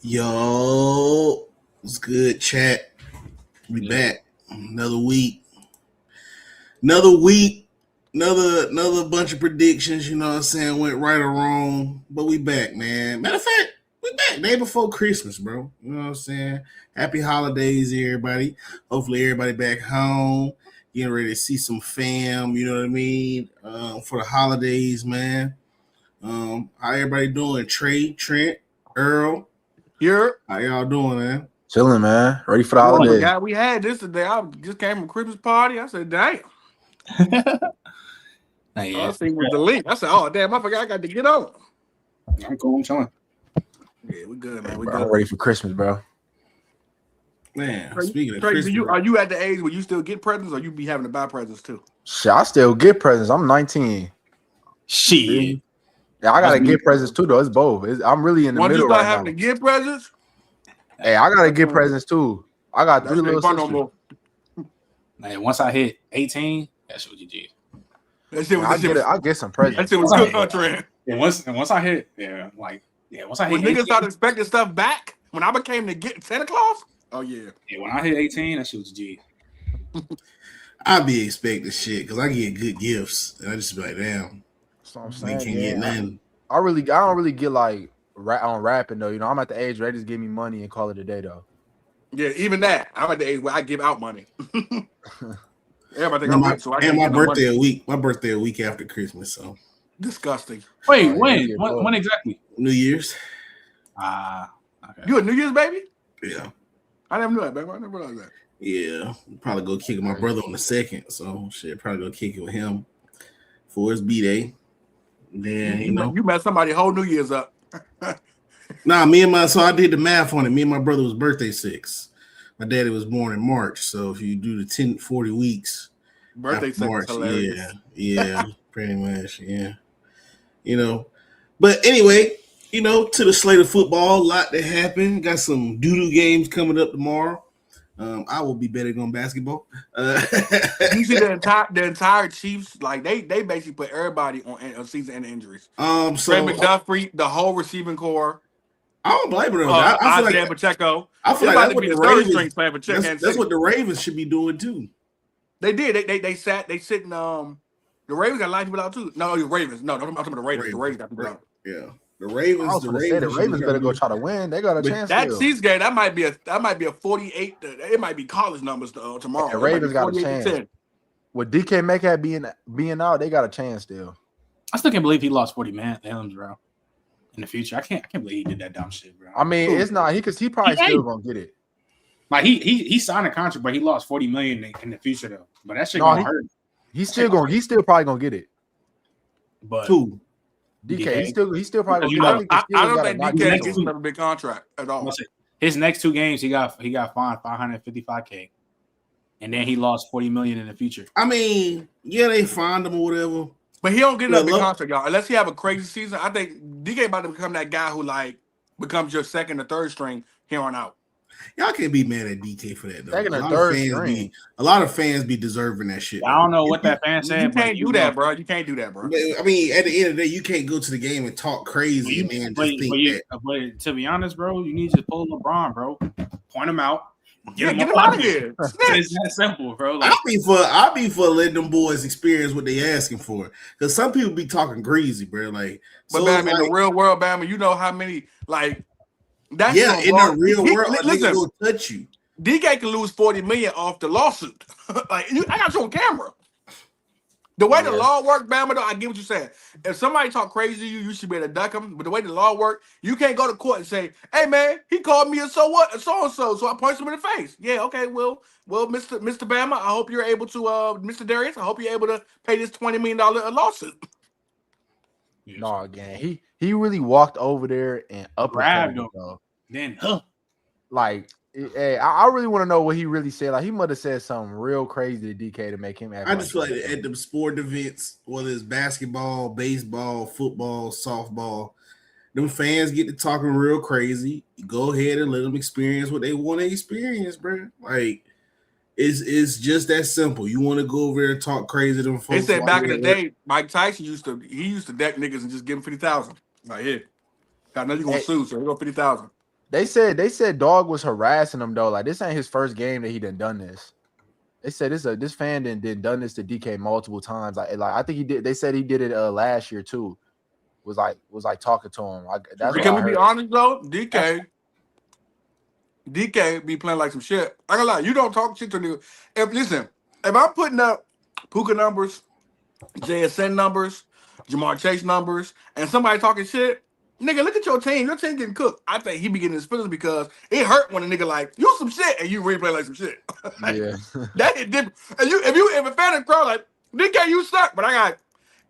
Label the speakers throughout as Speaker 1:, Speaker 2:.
Speaker 1: Yo, it's good, chat. We back. Another week. Another week. Another bunch of predictions, you know what I'm saying, went right or wrong. But we back, man. Matter of fact, we back day before Christmas, bro. You know what I'm saying? Happy holidays, everybody. Hopefully everybody back home. Getting ready to see some fam, you know what I mean? For the holidays, man. How everybody doing? Trey, Trent, Earl.
Speaker 2: Here.
Speaker 1: How y'all doing, man?
Speaker 3: Chilling, man. Ready for the
Speaker 2: I
Speaker 3: holidays.
Speaker 2: forgot we had this today. I just came from a Christmas party. I said, damn. I seen with the link. I said, oh, damn, I forgot I got to get on.
Speaker 4: I'm cool. I'm chilling.
Speaker 2: Yeah, we good, man. We
Speaker 3: Bro,
Speaker 2: good.
Speaker 3: I'm ready for Christmas, bro.
Speaker 1: Man,
Speaker 2: Trey,
Speaker 1: speaking of
Speaker 2: Trey,
Speaker 1: Christmas,
Speaker 2: are you at the age where you still get presents or you be having to buy presents too?
Speaker 3: Shit, I still get presents. I'm 19.
Speaker 4: Shit.
Speaker 3: Yeah, I gotta get presents too, though. It's both. I'm really in the
Speaker 2: Once you
Speaker 3: middle
Speaker 2: start
Speaker 3: right
Speaker 2: having
Speaker 3: now.
Speaker 2: to get presents,
Speaker 3: Hey, I gotta get presents too. I got
Speaker 2: that's
Speaker 3: 3 little
Speaker 2: fun no
Speaker 3: sisters.
Speaker 2: more.
Speaker 4: Man, once I hit 18, that's what you did.
Speaker 2: That shit was,
Speaker 3: I get some presents.
Speaker 2: that shit was good, country.
Speaker 4: And once I hit, once I hit
Speaker 2: When
Speaker 4: 18,
Speaker 2: niggas started expecting stuff back, when I became to get Santa Claus, oh yeah.
Speaker 4: when I hit 18, that shit was G.
Speaker 1: I be expecting shit because I get good gifts, and I just be like, damn,
Speaker 3: So I'm
Speaker 1: they
Speaker 3: saying,
Speaker 1: can't get nothing.
Speaker 3: I don't really get like on rapping though. You know, I'm at the age where they just give me money and call it a day though.
Speaker 2: Yeah, even that. I'm at the age where I give out money. Everybody think
Speaker 1: And
Speaker 2: I'm
Speaker 1: my,
Speaker 2: rich, so I
Speaker 1: and
Speaker 2: can't
Speaker 1: my
Speaker 2: get no
Speaker 1: birthday
Speaker 2: money.
Speaker 1: a week. My birthday a week after Christmas, so
Speaker 2: Disgusting.
Speaker 4: Wait,
Speaker 3: Oh, yeah,
Speaker 4: when?
Speaker 3: yeah,
Speaker 4: When exactly?
Speaker 1: New Year's.
Speaker 4: Okay.
Speaker 2: You a New Year's baby?
Speaker 1: Yeah,
Speaker 2: I never knew that, baby. I never realized that.
Speaker 1: yeah. Probably go kick my brother on the second, so shit. Probably go kick it with him for his b day. Then
Speaker 2: You met somebody whole New Year's up.
Speaker 1: Nah, so I did the math on it. Me and my brother was birthday 6. My daddy was born in March, so if you do the 40 weeks,
Speaker 2: Birthday
Speaker 1: after
Speaker 2: sex
Speaker 1: March,
Speaker 2: is hilarious.
Speaker 1: yeah, pretty much, yeah. But anyway, to the slate of football, a lot that happened. Got some doo-doo games coming up tomorrow. I will be betting on basketball.
Speaker 2: You see the entire Chiefs, like they basically put everybody on season-ending injuries.
Speaker 1: So
Speaker 2: Trey McDuffie, the whole receiving core.
Speaker 1: I don't blame it. I feel
Speaker 2: Isaiah
Speaker 1: like
Speaker 2: Pacheco.
Speaker 1: I feel
Speaker 2: It's
Speaker 1: like
Speaker 2: about
Speaker 1: that's
Speaker 2: to
Speaker 1: what
Speaker 2: be
Speaker 1: the
Speaker 2: the third
Speaker 1: Ravens.
Speaker 2: string playing for Check.
Speaker 1: That's what the Ravens should be doing too.
Speaker 2: They did. They sit in the Ravens got a lot of people out too. No, the Ravens. No, I'm talking about the Ravens. The Ravens got people out.
Speaker 1: Yeah, the Ravens.
Speaker 3: I was gonna say the Ravens better go try to win. They got a chance.
Speaker 2: That
Speaker 3: still.
Speaker 2: Chiefs game, that might be a 48. It might be college numbers tomorrow.
Speaker 3: The Ravens got a chance. With DK Metcalf being out, they got a chance still.
Speaker 4: I still can't believe he lost 40 million, bro. In the future, I can't believe he did that dumb shit, bro.
Speaker 3: I mean, it's not because he probably still gonna get it.
Speaker 4: Like he signed a contract, but he lost 40 million in the future though. But that shit gonna hurt.
Speaker 3: He's still probably gonna get it.
Speaker 4: But
Speaker 1: who?
Speaker 3: DK, he's still probably
Speaker 2: I
Speaker 3: gonna get it.
Speaker 2: don't think DK
Speaker 4: next
Speaker 2: gets a big contract at all.
Speaker 4: His next 2 games, he got fined $555K, and then he lost 40 million in the future.
Speaker 1: I mean, yeah, they fined him or whatever.
Speaker 2: But he don't get a big contract, y'all. Unless he have a crazy season. I think DK about to become that guy who like becomes your second or third string here on out.
Speaker 1: Y'all can't be mad at DK for that though.
Speaker 3: Second or third string.
Speaker 1: A lot of fans be deserving that shit.
Speaker 4: I don't know what that fan said.
Speaker 2: You can't do that, bro. You can't do that, bro.
Speaker 1: I mean, at the end of the day, you can't go to the game and talk crazy and then just think that.
Speaker 4: But to be honest, bro, you need to pull LeBron, bro. Point him out.
Speaker 2: Get him out of here.
Speaker 4: It's that simple, bro. Like,
Speaker 1: I'll be for letting them boys experience what they asking for. Because some people be talking greasy, bro. Like,
Speaker 2: but Bama, in the real world, Bama, you know how many like that's
Speaker 1: in the real world,
Speaker 2: listen,
Speaker 1: will touch you.
Speaker 2: DK can lose 40 million off the lawsuit. I got you on camera. The way the law works, Bama, though, I get what you're saying. If somebody talk crazy to you, you should be able to duck them. But the way the law works, you can't go to court and say, hey, man, he called me a so-and-so, so I punched him in the face. Yeah, okay, well, Mr. Bama, I hope you're able to, Mr. Darius, I hope you're able to pay this $20 million lawsuit.
Speaker 3: No, again, he really walked over there and
Speaker 4: grabbed him.
Speaker 3: Then, like, hey, I really want to know what he really said. Like, he must have said something real crazy to DK to make him act.
Speaker 1: I just feel like at the sport events, whether it's basketball, baseball, football, softball, them fans get to talking real crazy. You go ahead and let them experience what they want to experience, bro. Like, it's just that simple. You want to go over there and talk crazy to them folks.
Speaker 2: They said back in the day, Mike Tyson used to deck niggas and just give them 50,000. Like, here, I know you're gonna sue, so we go 50,000.
Speaker 3: They said Dog was harassing him though. Like this ain't his first game that he done this. They said this fan done this to DK multiple times. Like I think he did. They said he did it last year too. Was like talking to him. That's what
Speaker 2: Can
Speaker 3: I
Speaker 2: we
Speaker 3: heard.
Speaker 2: be honest though? DK be playing like some shit. I ain't gonna lie, you don't talk shit to nigga. If I'm putting up Puka numbers, JSN numbers, Jamar Chase numbers, and somebody talking shit, nigga, look at your team. Your team getting cooked. I think he be getting his feelings because it hurt when a nigga like you some shit and you really play like some shit. Like,
Speaker 3: Yeah.
Speaker 2: that is different. And if a fan of the crowd like DK, you suck, but I got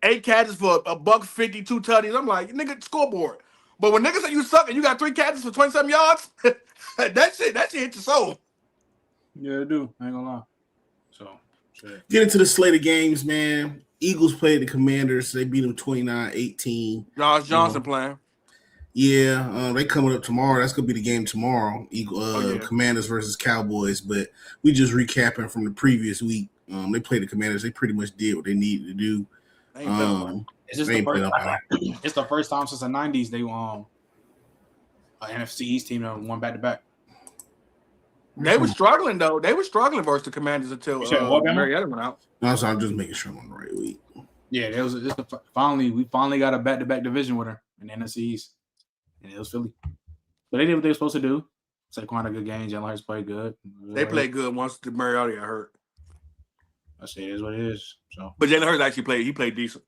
Speaker 2: 8 catches for $150, 2 tutties. I'm like, nigga, scoreboard. But when niggas say you suck and you got 3 catches for 27 yards, that shit hit your soul.
Speaker 4: Yeah, I do. I ain't gonna lie. So, shit.
Speaker 1: Get into the slate of games, man. Eagles played the Commanders. They beat them 29-18.
Speaker 2: Josh Johnson playing.
Speaker 1: Yeah, they coming up tomorrow. That's gonna be the game tomorrow. Commanders versus Cowboys. But we just recapping from the previous week. They played the Commanders. They pretty much did what they needed to do.
Speaker 4: It's the first time since the 90s they won an NFC East team that won back-to-back.
Speaker 3: Mm-hmm.
Speaker 2: They were struggling though. They were struggling versus the Commanders until Marietta went out.
Speaker 1: No, so I'm just making sure I'm on the right week.
Speaker 4: Yeah, we finally got a back-to-back division winner in the NFC East, and it was Philly. But they did what they were supposed to do. Saquon had a good game. Jalen Hurts played good.
Speaker 2: They played good once the Marietta got hurt.
Speaker 4: I say it is what it is. So,
Speaker 2: but Jalen Hurts actually played. He played decent.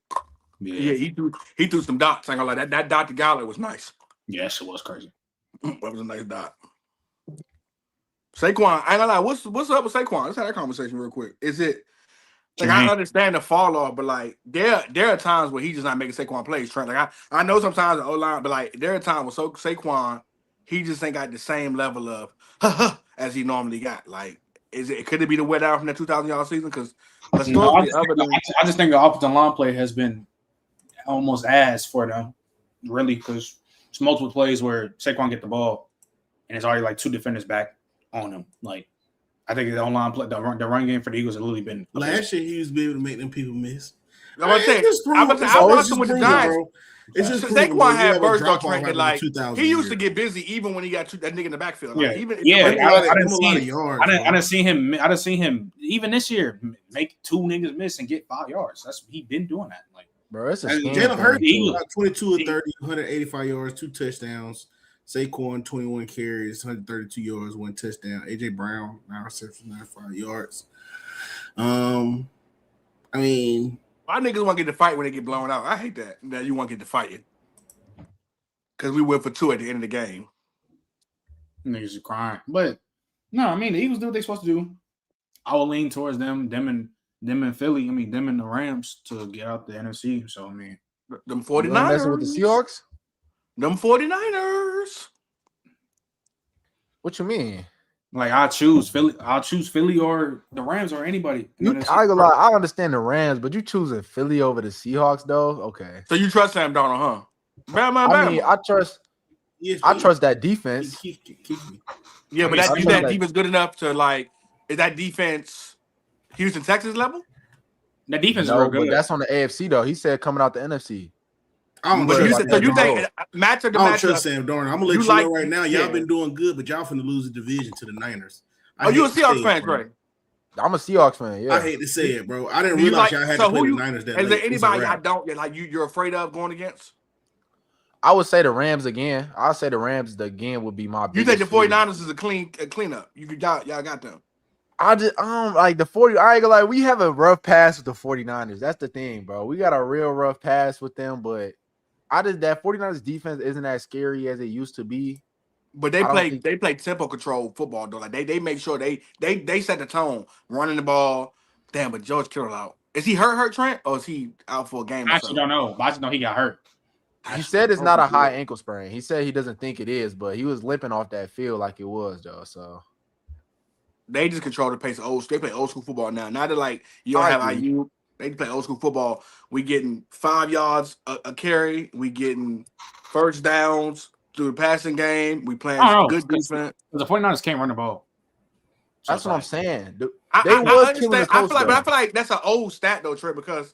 Speaker 2: Yeah, he threw some dots. I ain't gonna lie. That dot to Gallagher was nice.
Speaker 4: Yeah, that shit was crazy.
Speaker 2: That was a nice dot. Saquon, I ain't gonna lie. What's up with Saquon? Let's have that conversation real quick. Is it like I understand the fall off, but like there are times where he's just not making Saquon plays. Like I know sometimes the O-line, but like there are times where Saquon he just ain't got the same level of as he normally got. Like, could it be the wet out from that 2,000-yard season? Because
Speaker 4: I just think the offensive line play has been almost ass for them, really, because it's multiple plays where Saquon get the ball and it's already like 2 defenders back on him. Like, I think the online play, the run game for the Eagles has really been
Speaker 1: last year. He was able to make them people miss.
Speaker 2: I watched him with the Giants. It's just Saquon had burst on Trent that like he used to get busy even when he got that nigga in the backfield. Like,
Speaker 4: I didn't see him even this year make 2 niggas miss and get 5 yards. He been doing that. Like,
Speaker 3: bro, it's a
Speaker 1: Jalen Hurts 22 of 30, 185 yards, 2 touchdowns. Saquon 21 carries, 132 yards, 1 touchdown. AJ Brown 9 receptions, 95 yards. I mean.
Speaker 2: Why niggas want to get to fight when they get blown out? I hate that. That you want to get to fighting. Because we went for 2 at the end of the game.
Speaker 4: Niggas are crying. But, no, I mean, the Eagles do what they're supposed to do. I will lean towards them and Philly. I mean, them and the Rams to get out the NFC. So, I mean.
Speaker 2: Them 49ers.
Speaker 3: Messing with the Seahawks?
Speaker 2: Them 49ers.
Speaker 3: What you mean?
Speaker 4: Like, I'll choose Philly or the Rams or anybody.
Speaker 3: I understand the Rams, but you choosing Philly over the Seahawks, though? Okay.
Speaker 2: So you trust Sam Darnold, huh? Bam.
Speaker 3: I mean, I trust that defense.
Speaker 2: Yeah, but that defense good enough to, like, is that defense Houston, Texas level?
Speaker 4: That defense is real good.
Speaker 3: But that's on the AFC, though. He said coming out the NFC.
Speaker 2: You think matchup to
Speaker 1: I don't
Speaker 2: matchup?
Speaker 1: trust Sam Darnold. I'm gonna let you know right now. Y'all been doing good, but y'all finna lose the division to the Niners.
Speaker 2: You a Seahawks fan, Trey?
Speaker 3: I'm a Seahawks fan. Yeah.
Speaker 1: I hate to say it, bro. I didn't realize y'all had to play the Niners that late.
Speaker 2: Is there anybody I don't like? You're afraid of going against?
Speaker 3: I would say the Rams again. I'll say the Rams again would be my.
Speaker 2: You think the 49ers is a cleanup? Y'all got them.
Speaker 3: I don't like the 40. I ain't gonna lie. We have a rough pass with the 49ers. That's the thing, bro. We got a real rough pass with them, but that 49ers defense isn't as scary as it used to be.
Speaker 2: But they play tempo control football though. Like they make sure they set the tone, running the ball. Damn, but George Kittle out. Is he hurt Trent, or is he out for a game?
Speaker 4: I actually don't know. I just know he got hurt.
Speaker 3: He said it's not a high ankle sprain. He said he doesn't think it is, but he was limping off that field like it was though. So
Speaker 2: they just control the pace of They play old school football now. Now that like you don't have IU. They play old school football. We getting 5 yards a carry. We getting first downs through the passing game. We playing good defense.
Speaker 4: The 49ers can't run the ball.
Speaker 3: That's what I'm saying.
Speaker 2: I feel like that's an old stat though, Trey, because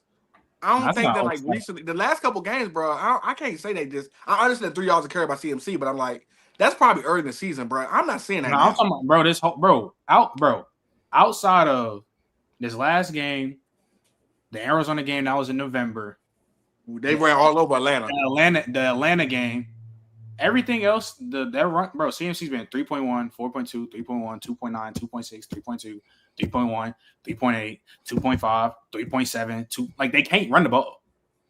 Speaker 2: I don't
Speaker 4: That's
Speaker 2: think
Speaker 4: not
Speaker 2: that like
Speaker 4: okay.
Speaker 2: recently the last couple games, bro. I can't say they just. I understand 3 yards of carry by CMC, but I'm like that's probably early in the season, bro. I'm not seeing that
Speaker 4: No, I'm
Speaker 2: now.
Speaker 4: talking about, outside of this last game, the Arizona game that was in November,
Speaker 2: They ran all over Atlanta.
Speaker 4: the Atlanta game, everything else, that run, bro, CMC's been 3.1, 4.2, 3.1, 2.9, 2.6, 3.2, 3.1, 3.8, 2.5, 3.7, 2. Like they can't run the ball.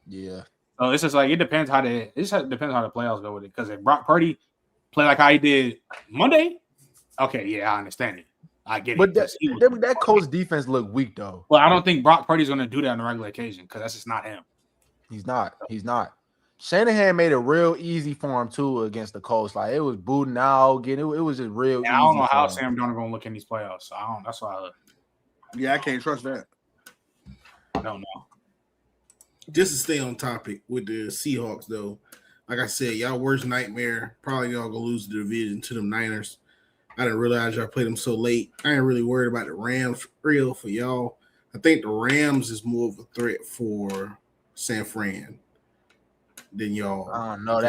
Speaker 3: Yeah.
Speaker 4: So it's just like it depends how the playoffs go with it. Because if Brock Purdy play like how he did Monday, okay, yeah, I understand it. I get
Speaker 3: But
Speaker 4: it.
Speaker 3: that Colts defense looked weak though.
Speaker 4: Well, I don't think Brock Purdy's going to do that on a regular occasion because that's just not him.
Speaker 3: He's not. Shanahan made it real easy for him too against the Colts. Like it was booting out, it was just real easy.
Speaker 4: I don't know how
Speaker 3: him.
Speaker 4: Sam Darnold going to look in these playoffs. So I don't. That's why.
Speaker 2: Yeah, I can't trust that.
Speaker 4: I don't know.
Speaker 1: Just to stay on topic with the Seahawks, though, like I said, y'all worst nightmare. Probably y'all gonna lose the division to them Niners. I didn't realize y'all played them so late. I ain't really worried about the Rams real for y'all. I think the Rams is more of a threat for San Fran than y'all.
Speaker 3: I don't know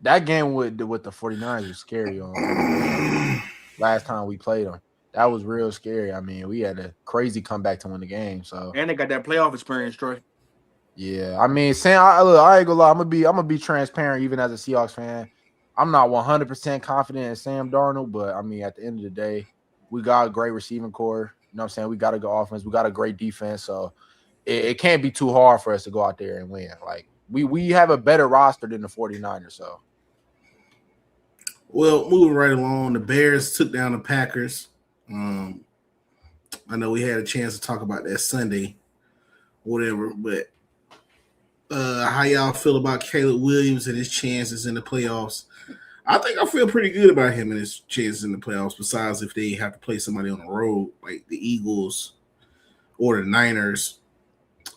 Speaker 3: that game with the 49ers was scary on last time we played them. That was real scary. I mean, we had a crazy comeback to win the game. So
Speaker 2: and they got that playoff experience, Troy.
Speaker 3: Yeah, I mean, Sam. I ain't gonna lie. I'm gonna be transparent, even as a Seahawks fan. I'm not 100% confident in Sam Darnold, but I mean, at the end of the day, we got a great receiving core. You know what I'm saying? We got a good offense. We got a great defense. So it can't be too hard for us to go out there and win. Like we have a better roster than the 49ers. So,
Speaker 1: well, moving right along, the Bears took down the Packers. I know we had a chance to talk about that Sunday, whatever, but. How y'all feel about Caleb Williams and his chances in the playoffs? I think I feel pretty good about him and his chances in the playoffs, besides if they have to play somebody on the road, like the Eagles or the Niners.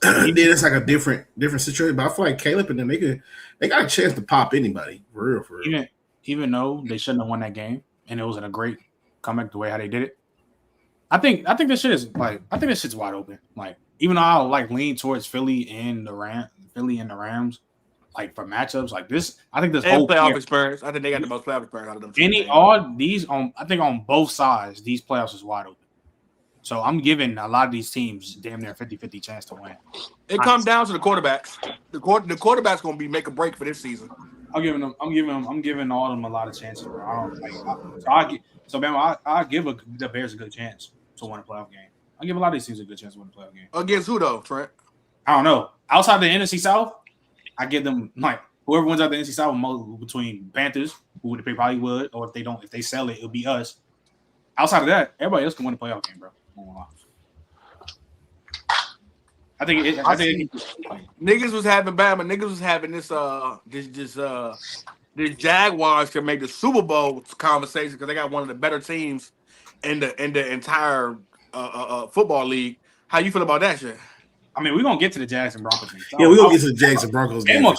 Speaker 1: Then it's like a different situation. But I feel like Caleb and them, they got a chance to pop anybody. For real.
Speaker 4: Even though they shouldn't have won that game and it wasn't a great comeback the way how they did it. I think this shit is like this shit's wide open. Like even though I'll like lean towards Philly and the Rams, like for matchups like this, I think this whole
Speaker 2: playoff experience. I think they got the most playoff experience out of them.
Speaker 4: I think on both sides, these playoffs is wide open. So I'm giving a lot of these teams damn near 50-50 chance to win.
Speaker 2: It comes down to the quarterbacks. The quarterback's gonna be make a break for this season.
Speaker 4: I'm giving all of them a lot of chances. Bro. I give the Bears a good chance to win a playoff game. I give a lot of these teams a good chance to win a playoff game.
Speaker 2: Against who though, Trent?
Speaker 4: I don't know. Outside the NFC South, I give them like whoever wins out the NFC South between Panthers, who they probably would, or if they sell it, it'll be us. Outside of that, everybody else can win a playoff game, bro. I think
Speaker 2: niggas was having Bama. Niggas was having this Jaguars can make the Super Bowl conversation because they got one of the better teams in the entire football league. How you feel about that shit?
Speaker 4: I mean, we're gonna get to the Jags and Broncos game.
Speaker 1: Yeah, we're gonna get to the Jags and Broncos game.
Speaker 2: I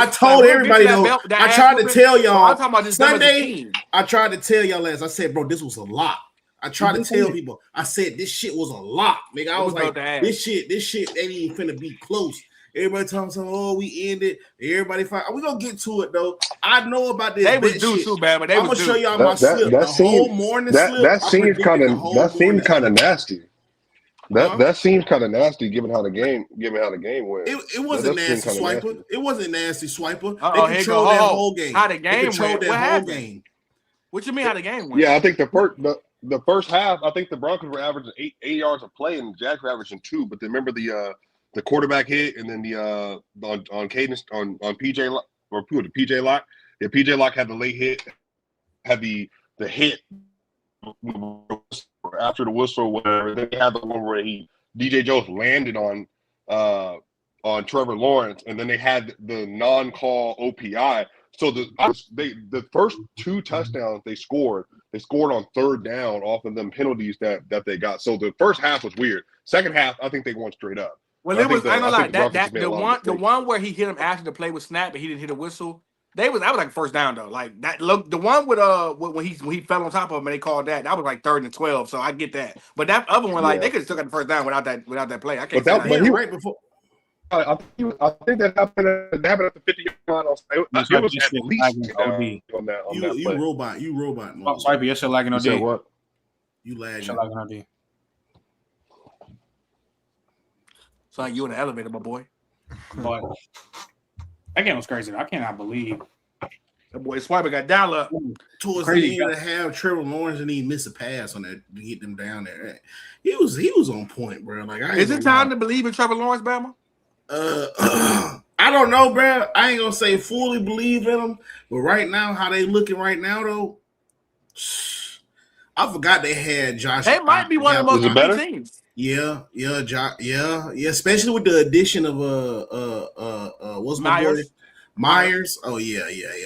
Speaker 1: told everybody though. I tried to tell y'all.
Speaker 2: I'm talking about this
Speaker 1: Sunday. I tried to tell y'all last. I said, bro, this was a lot. I tried to tell people. I said this shit was a lot, nigga. I was like, this shit ain't even finna be close. Everybody talking, oh, we ended. Everybody fine. We gonna get to it though. I know about this.
Speaker 2: They was due too bad, but I'm
Speaker 1: gonna show y'all my slip. The whole morning slip.
Speaker 5: That seems kind of nasty. That seems kind of nasty, given how the game went.
Speaker 1: It wasn't nasty swiper. Nasty. It wasn't nasty swiper.
Speaker 2: They
Speaker 1: controlled that whole game.
Speaker 2: How the game went? What happened? What you mean how the game went?
Speaker 5: Yeah, I think the first half, I think the Broncos were averaging 8 yards of play, and the Jags were averaging 2. But remember the quarterback hit, and then the on Cadence on PJ Lock or the PJ Lock. Yeah, PJ Lock had the late hit, had the hit after the whistle or whatever. Then they had the one where DJ Jones landed on Trevor Lawrence, and then they had the non-call OPI. So the first 2 touchdowns they scored on third down off of them penalties that they got. So the first half was weird. Second half, I think they went straight up.
Speaker 2: Well, it was I know like that the one where he hit him after the play was snapped, but he didn't hit a whistle. That was like first down though. Like that look, the one with when he fell on top of him and they called that was like 3rd and 12. So I get that. But that other one, like they could have still got the first down without that play. I can't.
Speaker 1: But he right before.
Speaker 5: I think that happened at the 50-yard line. It was at least on that play.
Speaker 1: You robot.
Speaker 4: Swipe, you're still lagging on D.
Speaker 3: What?
Speaker 1: You lagging.
Speaker 4: Still lagging on D.
Speaker 2: So like you in the elevator, my boy.
Speaker 4: But that game was crazy. I cannot believe
Speaker 2: that boy Swiper got dial up.
Speaker 1: Towards the end of the half, Trevor Lawrence and he missed a pass on that to get them down there. He was on point, bro. Like,
Speaker 2: is it time to believe in Trevor Lawrence, Bama?
Speaker 1: I don't know, bro. I ain't gonna say fully believe in them, but right now, how they looking right now, though, I forgot they had Josh.
Speaker 2: They might be one of the most complete teams.
Speaker 1: Yeah, especially with the addition of what's my boy? Myers. Oh yeah.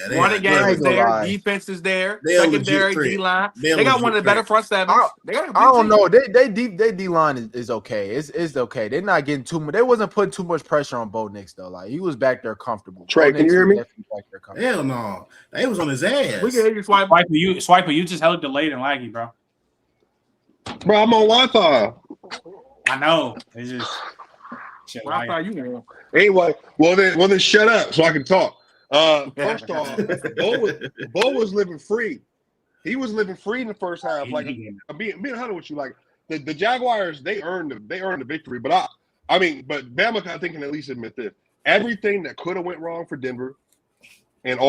Speaker 2: Running game is there, defense is there, secondary D line. They got one of the better front sevens. I
Speaker 3: don't know. They D line is okay. It's okay. They're not getting too much. They wasn't putting too much pressure on Bo Nix though. Like he was back there comfortable.
Speaker 5: Trey, can you hear me?
Speaker 1: Hell no, they was on his ass.
Speaker 2: We can hear you,
Speaker 4: Swiper. You just held delayed and laggy, bro.
Speaker 5: Bro, I'm on Wi-Fi.
Speaker 4: I know. It's just.
Speaker 2: Wi-Fi, you know.
Speaker 5: Anyway, well then shut up so I can talk. First off, Bo was living free. He was living free in the first half. Like being 100 with you, like the Jaguars, they earned the victory. But but Bama, I think, can at least admit this: everything that could have went wrong for Denver, and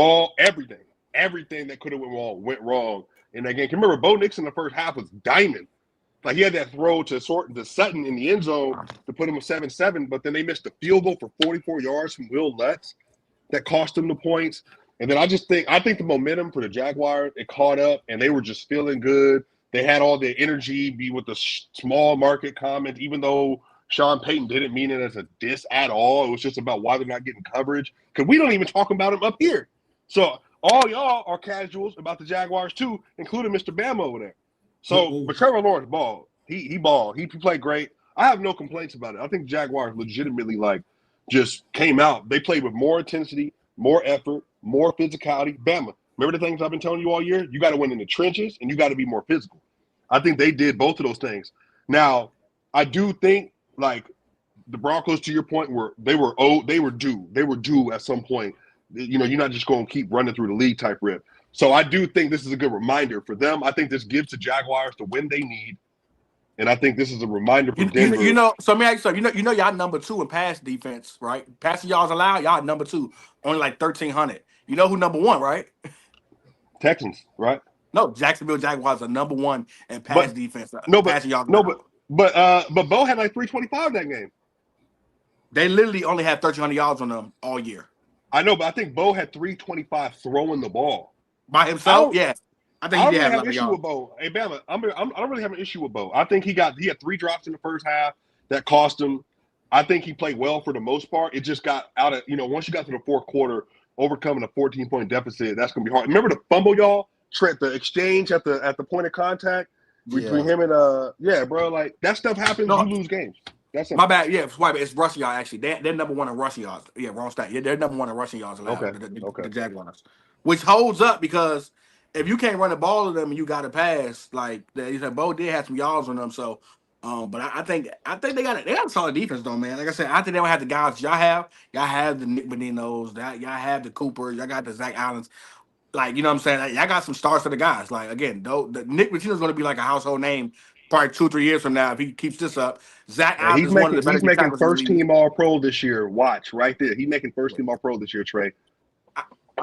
Speaker 5: everything that could have went wrong in that game. Can you remember Bo Nix in the first half was diamond. Like he had that throw to Sutton in the end zone to put him a 7-7, but then they missed a field goal for 44 yards from Will Lutz that cost them the points. And then I think the momentum for the Jaguars, it caught up and they were just feeling good. They had all the energy, be with the small market comment, even though Sean Payton didn't mean it as a diss at all. It was just about why they're not getting coverage because we don't even talk about them up here. So all y'all are casuals about the Jaguars too, including Mr. Bama over there. So, but Trevor Lawrence balled. He balled. He played great. I have no complaints about it. I think Jaguars legitimately just came out. They played with more intensity, more effort, more physicality. Bama. Remember the things I've been telling you all year? You got to win in the trenches and you got to be more physical. I think they did both of those things. Now, I do think the Broncos, to your point, they were due. They were due at some point. You know, you're not just going to keep running through the league type rip. So I do think this is a good reminder for them. I think this gives the Jaguars the win they need, and I think this is a reminder for Denver.
Speaker 2: So let me ask you, you know, y'all number 2 in pass defense, right? Passing yards allowed, y'all number 2, only like 1,300. You know who number 1, right?
Speaker 5: Texans, right?
Speaker 2: No, Jacksonville Jaguars are number 1 in pass defense. Passing yards.
Speaker 5: But Bo had like 325 that game.
Speaker 2: They literally only had 1,300 yards on them all year.
Speaker 5: I know, but I think Bo had 325 throwing the ball.
Speaker 2: By himself, yeah. I think he did have
Speaker 5: an issue with Bo. Hey, Bama, I don't really have an issue with Bo. I think he had 3 drops in the first half that cost him. I think he played well for the most part. It just got out of, once you got to the fourth quarter, overcoming a 14-point deficit, that's going to be hard. Remember the fumble, y'all? Trent, the exchange at the point of contact between him and bro, like that stuff happens. You lose games. That's
Speaker 2: my bad. Yeah, it's rushing yards actually. They're number 1 in rushing yards. Yeah, wrong stat. Yeah, they're number 1 in rushing yards allowed.
Speaker 5: Okay.
Speaker 2: The Jaguars, which holds up because if you can't run the ball to them and you got to pass, like you said, Bo did have some yards on them. So, but I think they got a solid defense though, man. Like I said, I think they don't have the guys y'all have. Y'all have the Nick Beninos. Y'all have the Coopers. Y'all got the Zach Allens. Like, you know what I'm saying? Like, y'all got some stars for the guys. Like, again, the Nick Pitino's going to be like a household name probably 2-3 years from now if he keeps this up. Zach Allens is one of the better.
Speaker 5: He's making first-team All-Pro this year. Watch, right there. He's making first-team All-Pro this year, Trey.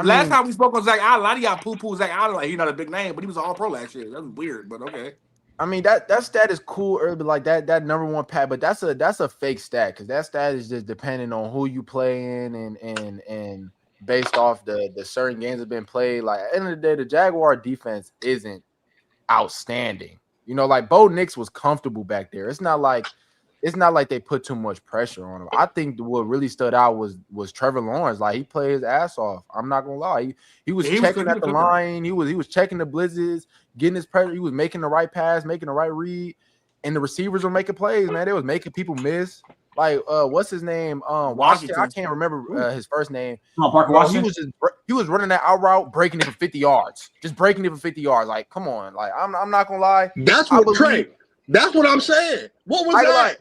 Speaker 2: Last time we spoke on Zach Allen, a lot of y'all poo-poo Zach Allen like he's not a big name, but he was an All-Pro last year. That was weird, but okay.
Speaker 3: I mean that stat is cool, but like that number 1 pad, but that's a fake stat because that stat is just depending on who you play in and based off the certain games that have been played. Like at the end of the day, the Jaguar defense isn't outstanding. Like Bo Nix was comfortable back there. It's not like they put too much pressure on him. I think what really stood out was Trevor Lawrence. Like he played his ass off. I'm not gonna lie. He was checking at the line. He was checking the blitzes, getting his pressure. He was making the right pass, making the right read, and the receivers were making plays. Man, they was making people miss. like what's his name? Washington. I can't remember his first name.
Speaker 4: Parker
Speaker 3: Bro,
Speaker 4: Washington.
Speaker 3: he was running that out route, breaking it for 50 yards. Just breaking it for 50 yards. Like, come on. Like, I'm not gonna lie.
Speaker 5: That's what Trey. That's what I'm saying. What was that?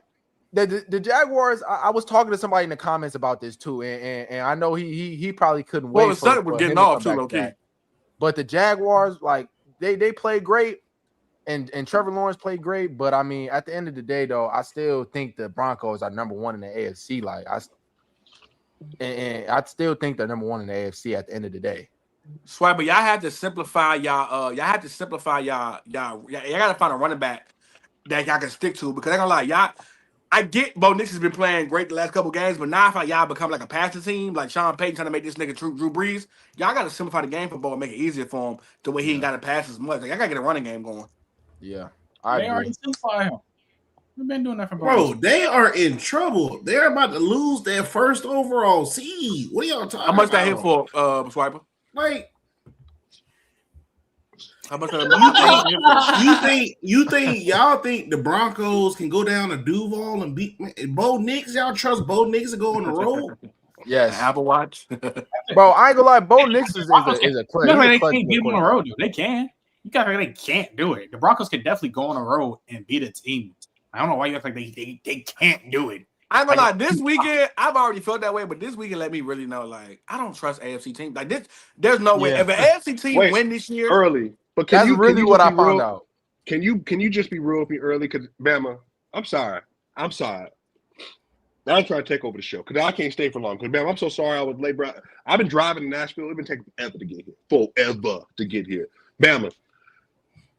Speaker 3: Like, the Jaguars. I was talking to somebody in the comments about this too, and I know he probably couldn't wait.
Speaker 2: Well, the Sunday was getting off too, low key.
Speaker 3: But the Jaguars, like, they played great. And Trevor Lawrence played great, but I mean, at the end of the day, though, I still think the Broncos are number one in the AFC. Like, I still think they're number one in the AFC at the end of the day.
Speaker 2: Swiper, y'all have to simplify y'all. Y'all have to simplify y'all. Y'all gotta find a running back that y'all can stick to, because I ain't gonna lie, y'all. I get Bo Nix has been playing great the last couple games, but now I feel like y'all become like a passing team, like Sean Payton trying to make this nigga Drew Brees. Y'all gotta simplify the game for Bo and make it easier for him to where he ain't gotta pass as much. Like, y'all gotta get a running game going.
Speaker 3: Yeah,
Speaker 4: They already simplify him. We've been doing that for
Speaker 1: bro. They are in trouble. They're about to lose their first overall seed. What are y'all talking about?
Speaker 2: How much that hit for, Swiper?
Speaker 1: Like,
Speaker 2: how much that
Speaker 1: you think y'all think the Broncos can go down to Duval and beat Bo Nix? Y'all trust Bo Nix to go on the road?
Speaker 3: Yes,
Speaker 2: Apple Watch.
Speaker 3: Bro, I ain't gonna lie. Bo Nix is a player.
Speaker 4: They can't get him on the road, dude. They can. You guys they can't do it. The Broncos can definitely go on the road and beat a team. I don't know why you act like they can't do it.
Speaker 2: I ain't gonna lie, this weekend, I've already felt that way, but this weekend let me really know, like, I don't trust AFC teams. Like, this, there's no way. If an AFC team win this year.
Speaker 5: Early. But
Speaker 3: that's really what I found out.
Speaker 5: Can you just be real with me early? Because, Bama, I'm sorry. Now I'm trying to take over the show because I can't stay for long. Because, Bama, I'm so sorry I was late, bro. I've been driving to Nashville. It's been taking forever to get here. Forever to get here. Bama,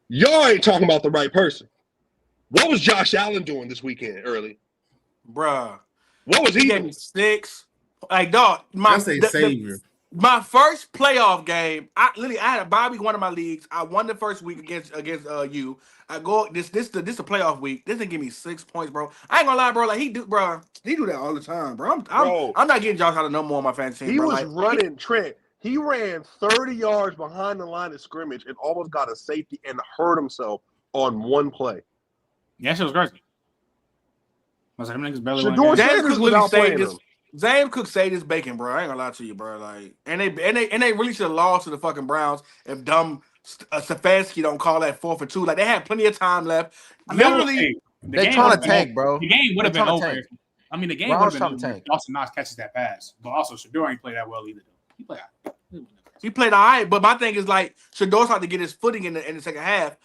Speaker 5: y'all ain't talking about the right person. What was Josh Allen doing this weekend early?
Speaker 2: Bruh.
Speaker 5: What was he
Speaker 2: gave me 6. Like, dog, my first playoff game, I had a bye week, one of my leagues. I won the first week against you. I go this a playoff week. This didn't give me 6 points, bro. I ain't gonna lie, bro. Like, he do that all the time, bro. I'm not getting Josh Allen no more on my fantasy team.
Speaker 5: He
Speaker 2: bro.
Speaker 5: was
Speaker 2: like,
Speaker 5: running Trent. He ran 30 yards behind the line of scrimmage and almost got a safety and hurt himself on one play.
Speaker 4: Yeah, shit was crazy. I was like, them niggas barely
Speaker 2: James Cook saved his bacon, bro. I ain't gonna lie to you, bro. Like, and they really should have lost to the fucking Browns if dumb Stefanski don't call that 4th and 2. Like, they had plenty of time left. Literally,
Speaker 3: they trying to tank, bro.
Speaker 4: The game would have been over. I mean, the game would have been over if Dawson Knox catches that pass. But also, Shador ain't play that well either.
Speaker 2: He played all right, but my thing is, like, Shador started to get his footing in the second half.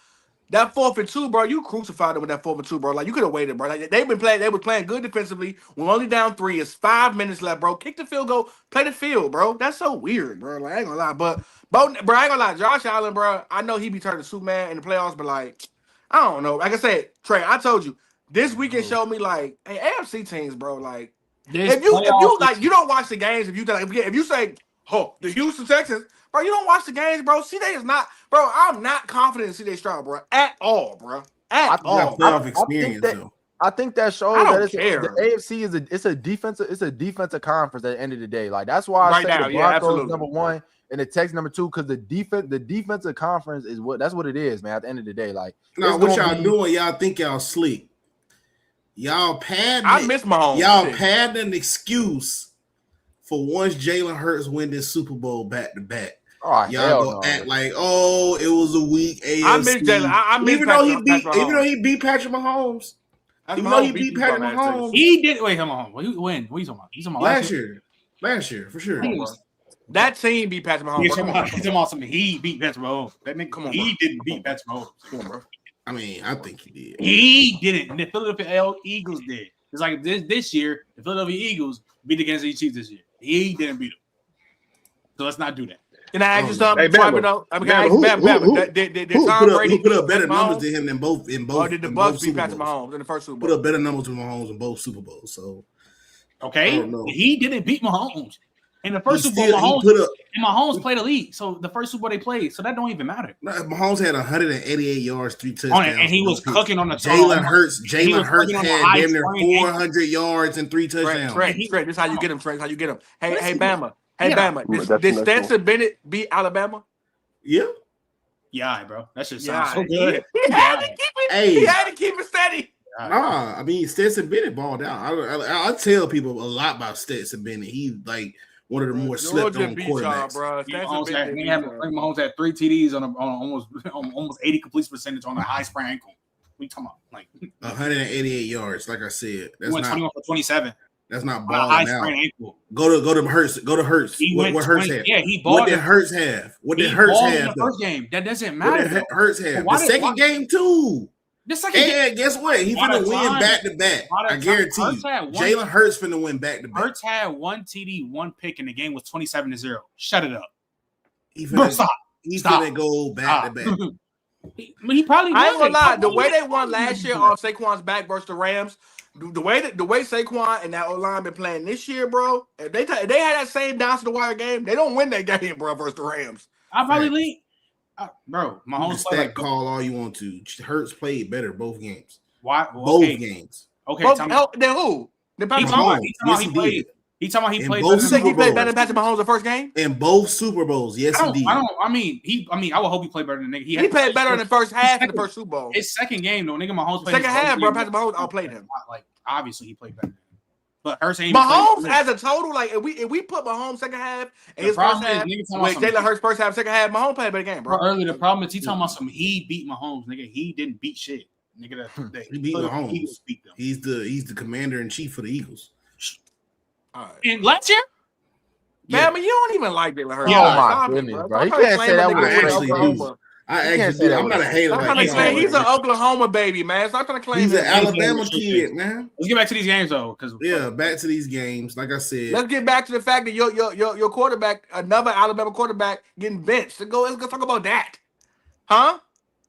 Speaker 2: That 4th and 2, bro, you crucified them with that 4th and 2, bro. Like, you could have waited, bro. Like, they were playing good defensively. We're only down 3. It's 5 minutes left, bro. Kick the field goal, play the field, bro. That's so weird, bro. Like, I ain't gonna lie, bro, I ain't gonna lie. Josh Allen, bro, I know he be turning Superman in the playoffs, but, like, I don't know. Like I said, Trey, I told you this weekend showed me, like, hey, AFC teams, bro. Like, if you don't watch the games, if you say, oh, the Houston Texans. Bro, you don't watch the games, bro. CJ is not, bro. I'm not confident in CJ Stroud, bro, at all, bro. At all.
Speaker 3: I think that shows that the AFC is a defensive conference at the end of the day. Like, that's why I say the Broncos number 1 and the Texans number 2, because the defensive conference is that's what it is, man. At the end of the day, like,
Speaker 1: no, what y'all doing? Y'all think y'all sleep? Y'all padding.
Speaker 2: I miss Mahomes.
Speaker 1: Y'all padding an excuse for once Jalen Hurts win this Super Bowl back to back.
Speaker 3: Oh,
Speaker 1: y'all go act like, oh, it was a weak AFC.
Speaker 2: I miss Jalen.
Speaker 1: Even though he beat Patrick Mahomes. Even though he beat Patrick Mahomes.
Speaker 4: He did. Wait, hold on. When? What are you talking about? He's talking about
Speaker 1: last year, for sure.
Speaker 2: That team beat Patrick Mahomes.
Speaker 4: He's talking about something. He beat Patrick Mahomes. That nigga,
Speaker 2: come on,
Speaker 4: he didn't beat Patrick Mahomes.
Speaker 2: Come on, bro.
Speaker 1: I mean, I think he did.
Speaker 4: He didn't. The Philadelphia Eagles did. It's like this year, the Philadelphia Eagles beat the Kansas City Chiefs this year. He didn't beat them. So let's not do that.
Speaker 2: Can I ask you something?
Speaker 5: Hey,
Speaker 2: Did Tom Brady
Speaker 1: put up better numbers than him both?
Speaker 2: Or did the Bucs beat Patrick Mahomes in the first Super Bowl?
Speaker 1: Put up better numbers than Mahomes in both Super Bowls. So,
Speaker 4: okay, he didn't beat Mahomes in the first Super Bowl. Mahomes played a league, so the first Super Bowl they played, so that don't even matter.
Speaker 1: Mahomes had 188 yards, 3 touchdowns,
Speaker 4: and he was cooking on the
Speaker 1: Jalen Hurts had damn near 400 yards and 3 touchdowns.
Speaker 2: Trey, this is how you get him. Trey, how you get him? Hey, Bama. Hey, Bama. Did Stetson Bennett beat Alabama?
Speaker 1: Yeah.
Speaker 4: Yeah, bro. That shit sounds so good.
Speaker 2: He had to keep it steady.
Speaker 1: Nah, I mean Stetson Bennett balled out. I tell people a lot about Stetson Bennett. He's like one of the more slept on quarterbacks.
Speaker 4: Mahomes had 3 TDs on almost 80 completion percentage on a high sprain ankle. What are you talking about? Like
Speaker 1: 188 yards. Like I said,
Speaker 4: that's not 21 for 27.
Speaker 1: That's not balling out. Ankle. Go to Hurts. Go to Hurts. What Hurts have?
Speaker 4: Yeah, he balled.
Speaker 1: What did Hurts have? What did Hurts have?
Speaker 4: In the first game. That doesn't matter.
Speaker 1: What did Hurts have? The second game too.
Speaker 4: The second game.
Speaker 1: Guess what? He's finna win back to back. I guarantee you. Jalen Hurts finna win back to back.
Speaker 4: Hurts had 1 TD, 1 pick, and the game was 27-0. Shut it up.
Speaker 1: Stop. He's finna go back to back.
Speaker 4: He probably.
Speaker 2: I ain't gonna lie. The way they won last year off Saquon's back versus the Rams, the way Saquon and that O-line been playing this year, bro. If they had that same down to the wire game, they don't win that game, bro, versus the Rams.
Speaker 4: I probably lead. Bro, Mahomes
Speaker 1: stat call all you want to. Hurts played better both games.
Speaker 4: Why?
Speaker 1: Both games.
Speaker 4: Okay.
Speaker 2: Then who?
Speaker 4: He talking about he played.
Speaker 2: You think he played better than Patrick Mahomes the first game?
Speaker 1: In both Super Bowls, yes, he did.
Speaker 4: I would hope he played better than nigga.
Speaker 2: He played better in the first half in the first Super Bowl.
Speaker 4: His second game though, nigga, Mahomes played
Speaker 2: second half, bro. Patrick Mahomes outplayed him.
Speaker 4: Like obviously he played better. But Hurts ain't
Speaker 2: Mahomes as a total, like if we put Mahomes second half and his first half, with Jalen Hurts first half, second half, Mahomes played a better game, bro.
Speaker 4: Earlier, the problem is he talking about some he beat Mahomes, nigga. He didn't beat shit, nigga.
Speaker 1: He beat Mahomes. He's the commander in chief for the Eagles.
Speaker 4: And last year,
Speaker 2: man, you don't even like Jalen Hurts.
Speaker 3: Oh my goodness, bro! He can't say that with
Speaker 1: I actually do. I'm not a hater.
Speaker 2: He's an Oklahoma baby, man. Stop trying to claim
Speaker 1: he's an Alabama kid, man.
Speaker 4: Let's get back to these games though, because
Speaker 1: back to these games. Like I said,
Speaker 2: let's get back to the fact that your quarterback, another Alabama quarterback, getting benched. Let's go talk about that, huh?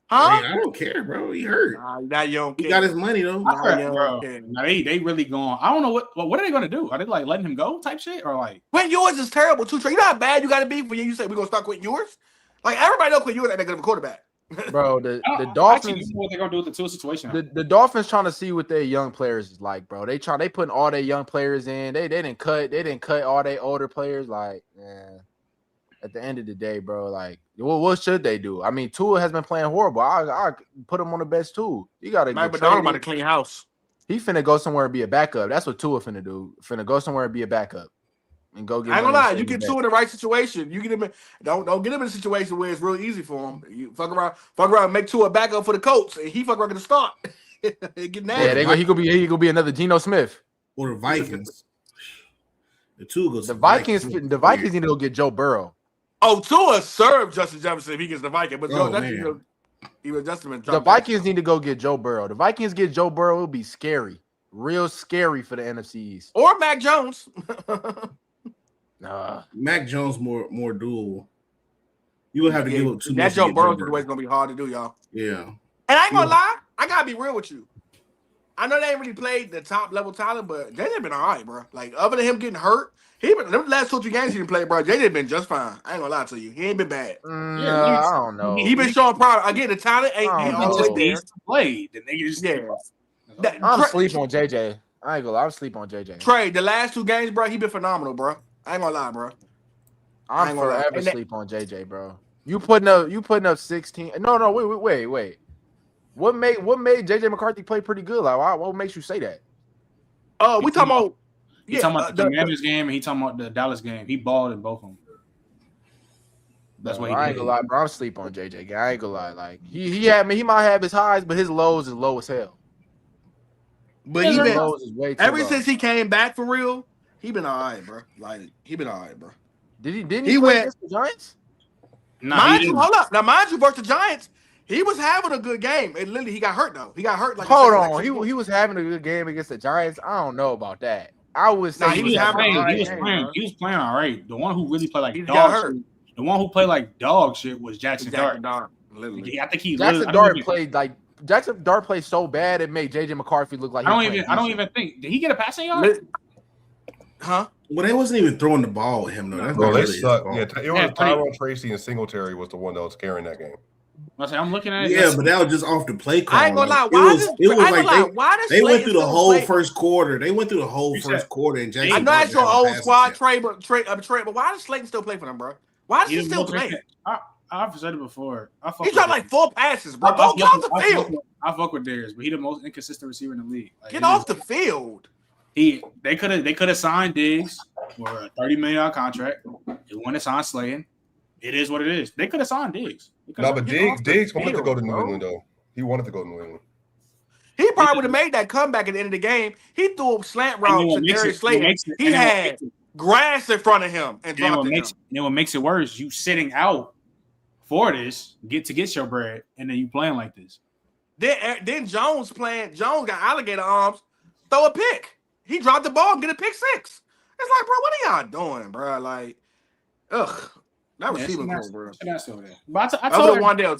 Speaker 1: Hey, I don't care, bro. He hurt.
Speaker 2: Now you don't care.
Speaker 1: He got his money though.
Speaker 4: Now they really going. I don't know what are they gonna do? Are they like letting him go type shit or like?
Speaker 2: Quentin Ewers is terrible too. Trey, you know how bad you got to be for you say we're gonna start Quentin Ewers? Like everybody know Quentin Ewers ain't that good of a quarterback.
Speaker 3: Bro, the Dolphins.
Speaker 4: What they're gonna do with the Tua situation?
Speaker 3: The Dolphins trying to see what their young players is like, bro. They putting all their young players in. They didn't cut all their older players. Like, man, at the end of the day, bro, like, what should they do? I mean, Tua has been playing horrible. I put him on the best too. You gotta
Speaker 2: Mike McDonald about to clean house.
Speaker 3: He finna go somewhere and be a backup. That's what Tua finna do. Finna go somewhere and be a backup. And go get.
Speaker 2: I ain't gonna lie, you get Tua in the right situation. You get him. Don't get him in a situation where it's real easy for him. You fuck around, make Tua a backup for the Colts, and he fuck around to start. Get nasty.
Speaker 3: Yeah, he could be another Geno Smith
Speaker 1: or the Vikings. The Tua goes.
Speaker 3: The Vikings need to go get Joe Burrow.
Speaker 2: Oh, Tua served Justin Jefferson if he gets the Viking, but
Speaker 3: the Vikings need to go get Joe Burrow. The Vikings get Joe Burrow, it'll be scary, real scary for the NFC East.
Speaker 2: Or Mac Jones.
Speaker 1: Mac Jones more doable. You would have to give up too much.
Speaker 2: That Joe Burrow situation gonna be hard to do, y'all.
Speaker 1: Yeah.
Speaker 2: And I ain't gonna lie, I gotta be real with you. I know they ain't really played the top level talent, but JJ been all right, bro. Like other than him getting hurt, the last 2 or 3 games he didn't play, bro. JJ been just fine. I ain't gonna lie to you, he ain't been bad.
Speaker 3: I don't know.
Speaker 2: He been showing progress. Again, the talent ain't always there.
Speaker 4: Played. The nigga just
Speaker 3: I'm sleep on JJ. I ain't gonna lie, I'm sleep on JJ.
Speaker 2: Trey, the last 2 games, bro, he been phenomenal, bro. I ain't gonna lie, bro.
Speaker 3: I'm forever sleep on JJ, bro. You putting up 16. No, wait. What made JJ McCarthy play pretty good? Like, what makes you say that?
Speaker 2: Oh, we talking about.
Speaker 4: He talking about the Commanders game and he talking about the Dallas game. He balled in both of them. That's what he did.
Speaker 3: I ain't gonna lie, bro. I'm sleep on JJ. I ain't gonna lie. Like he might have his highs, but his lows is low as hell.
Speaker 2: But ever since he came back for real, he been all right, bro. Like he been all right, bro.
Speaker 3: Didn't he play against the Giants?
Speaker 2: Mind you, hold up. Now, mind you, versus the Giants, he was having a good game. And literally, he got hurt though. He got hurt. Like
Speaker 3: hold on, he was having a good game against the Giants. I don't know about that. I would say
Speaker 4: he was playing all right. The one who really played like dog shit. The one who played like dog shit was Jackson Dart.
Speaker 2: Literally.
Speaker 4: I think
Speaker 3: Jackson Dart played like Jackson Dart played so bad it made JJ McCarthy look like
Speaker 4: I don't even think. Did he get a passing yard?
Speaker 2: Huh?
Speaker 1: Well, they wasn't even throwing the ball at him though. That's
Speaker 5: they suck. Yeah, it was Tyrone Tracy and Singletary was the one that was carrying that game.
Speaker 4: I'm looking at it.
Speaker 1: Yeah, but that was just off the play call.
Speaker 2: I ain't gonna lie.
Speaker 1: They went through the whole first quarter. They went through the whole first quarter. And Jackson
Speaker 2: I know that's your old squad, Trey, but why does Slayton still play for them, bro? Why does he still play?
Speaker 4: I've said it before.
Speaker 2: He dropped like 4 passes, bro. Go get off the field.
Speaker 4: I fuck with Darius, but he the most inconsistent receiver in the league. Like,
Speaker 2: get off the field.
Speaker 4: They could have signed Diggs for a $30 million contract. They want to sign Slayton. It is what it is. They could have signed Diggs.
Speaker 5: No, but Diggs wanted to go to New England though. He wanted to go to New England.
Speaker 2: He probably would have made that comeback at the end of the game. He threw a slant route to Darius Slayton. He had grass in front of him and dropped it.
Speaker 4: And what makes it worse, you sitting out for this, get your bread, and then you playing like this.
Speaker 2: Then Jones got alligator arms, throw a pick. He dropped the ball and get a pick 6. It's like, bro, what are y'all doing, bro? Like, ugh. That was receiving cool, bro.
Speaker 4: But I told
Speaker 2: Wandale.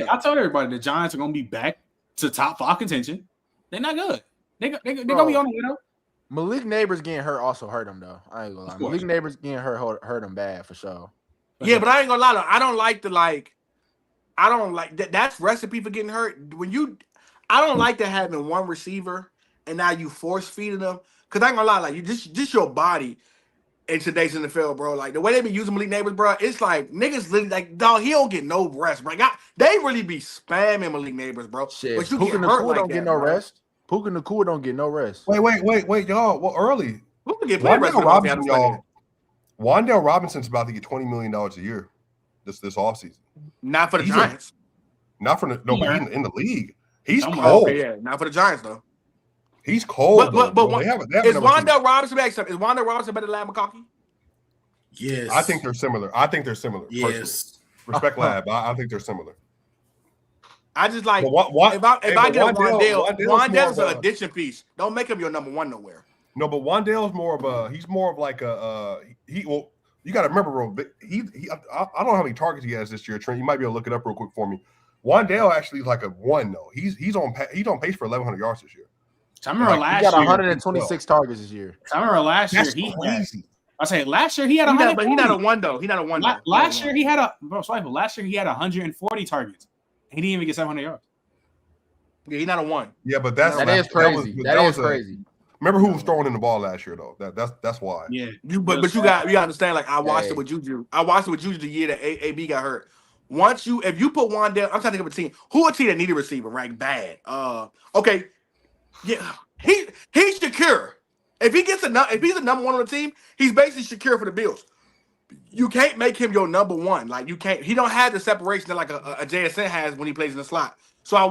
Speaker 4: I told everybody the Giants are gonna be back to top 5 contention. They're not good. They're gonna be on the way though.
Speaker 3: Malik Neighbors getting hurt also hurt him though. I ain't gonna lie. Malik Neighbors getting hurt him bad for sure.
Speaker 2: Yeah, but I ain't gonna lie. I don't like that. That's recipe for getting hurt. I don't like that having one receiver and now you force feeding them. Cause I ain't gonna lie, like you just your body in today's NFL, bro. Like the way they been using Malik Neighbors, bro, it's like niggas literally like dog. He don't get no rest, bro. They really be spamming Malik Neighbors, bro.
Speaker 3: Shit,
Speaker 2: but you
Speaker 3: Puka
Speaker 2: get hurt
Speaker 3: Nacua
Speaker 2: like
Speaker 3: don't
Speaker 2: that,
Speaker 3: get no
Speaker 2: bro.
Speaker 3: rest. Puka Nacua don't get no rest.
Speaker 5: Wait, y'all. Well, early.
Speaker 2: Puka get plenty rest.
Speaker 5: Wandale Robinson's about to get $20 million a year this offseason.
Speaker 2: Not for the Giants.
Speaker 5: Not for but in the league. He's cold.
Speaker 2: Okay, yeah, not for the Giants though.
Speaker 5: He's cold.
Speaker 2: But is Wandale Robinson better? Is Wandale Robinson better than Lab McConkey?
Speaker 1: Yes.
Speaker 5: I think they're similar.
Speaker 1: Yes.
Speaker 5: Respect Lab. I think they're similar.
Speaker 2: I just like if I get Wandale's an addition piece. Don't make him your number 1 nowhere.
Speaker 5: No, but Wandale's more of like you got to remember, bro. I don't know how many targets he has this year. Trent, you might be able to look it up real quick for me. Wandale actually is like a 1 though. He's on pace for 1,100 yards this year.
Speaker 4: I remember last year
Speaker 3: he got 126 targets this year.
Speaker 4: I remember last year last year he had 140.
Speaker 2: But he's not a 1 though. He's not a 1.
Speaker 4: Last year he had 140 targets. He didn't even get 700 yards.
Speaker 2: Yeah, he's not a 1.
Speaker 5: Yeah, but
Speaker 3: that is crazy. That is crazy.
Speaker 5: Remember who was throwing in the ball last year though? That's why.
Speaker 4: Yeah.
Speaker 2: But you understand. Like I watched it with Juju. I watched it with Juju the year that AB got hurt. If you put Wandale, I'm trying to think of a team. Who a team that need a receiver, right? Bad. Okay. Yeah. He's secure. If he's the number 1 on the team, he's basically secure for the Bills. You can't make him your number 1. Like you can't. He don't have the separation that like a JSN has when he plays in the slot. So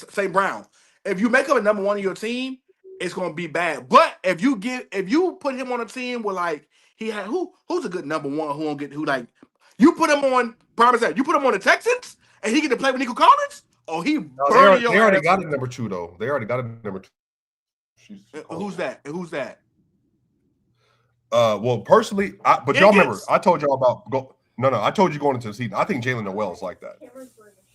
Speaker 2: St. Brown. If you make him a number 1 of your team, it's gonna be bad. But if you put him on a team where like he had who's a good number 1 you put him on you put him on the Texans and he get to play with Nico Collins. Oh, they
Speaker 5: already got a number 2 though. They already got a number 2.
Speaker 2: Who's that?
Speaker 5: Well, personally, y'all remember I told y'all about I told you going into the season. I think Jalen Noel is like that.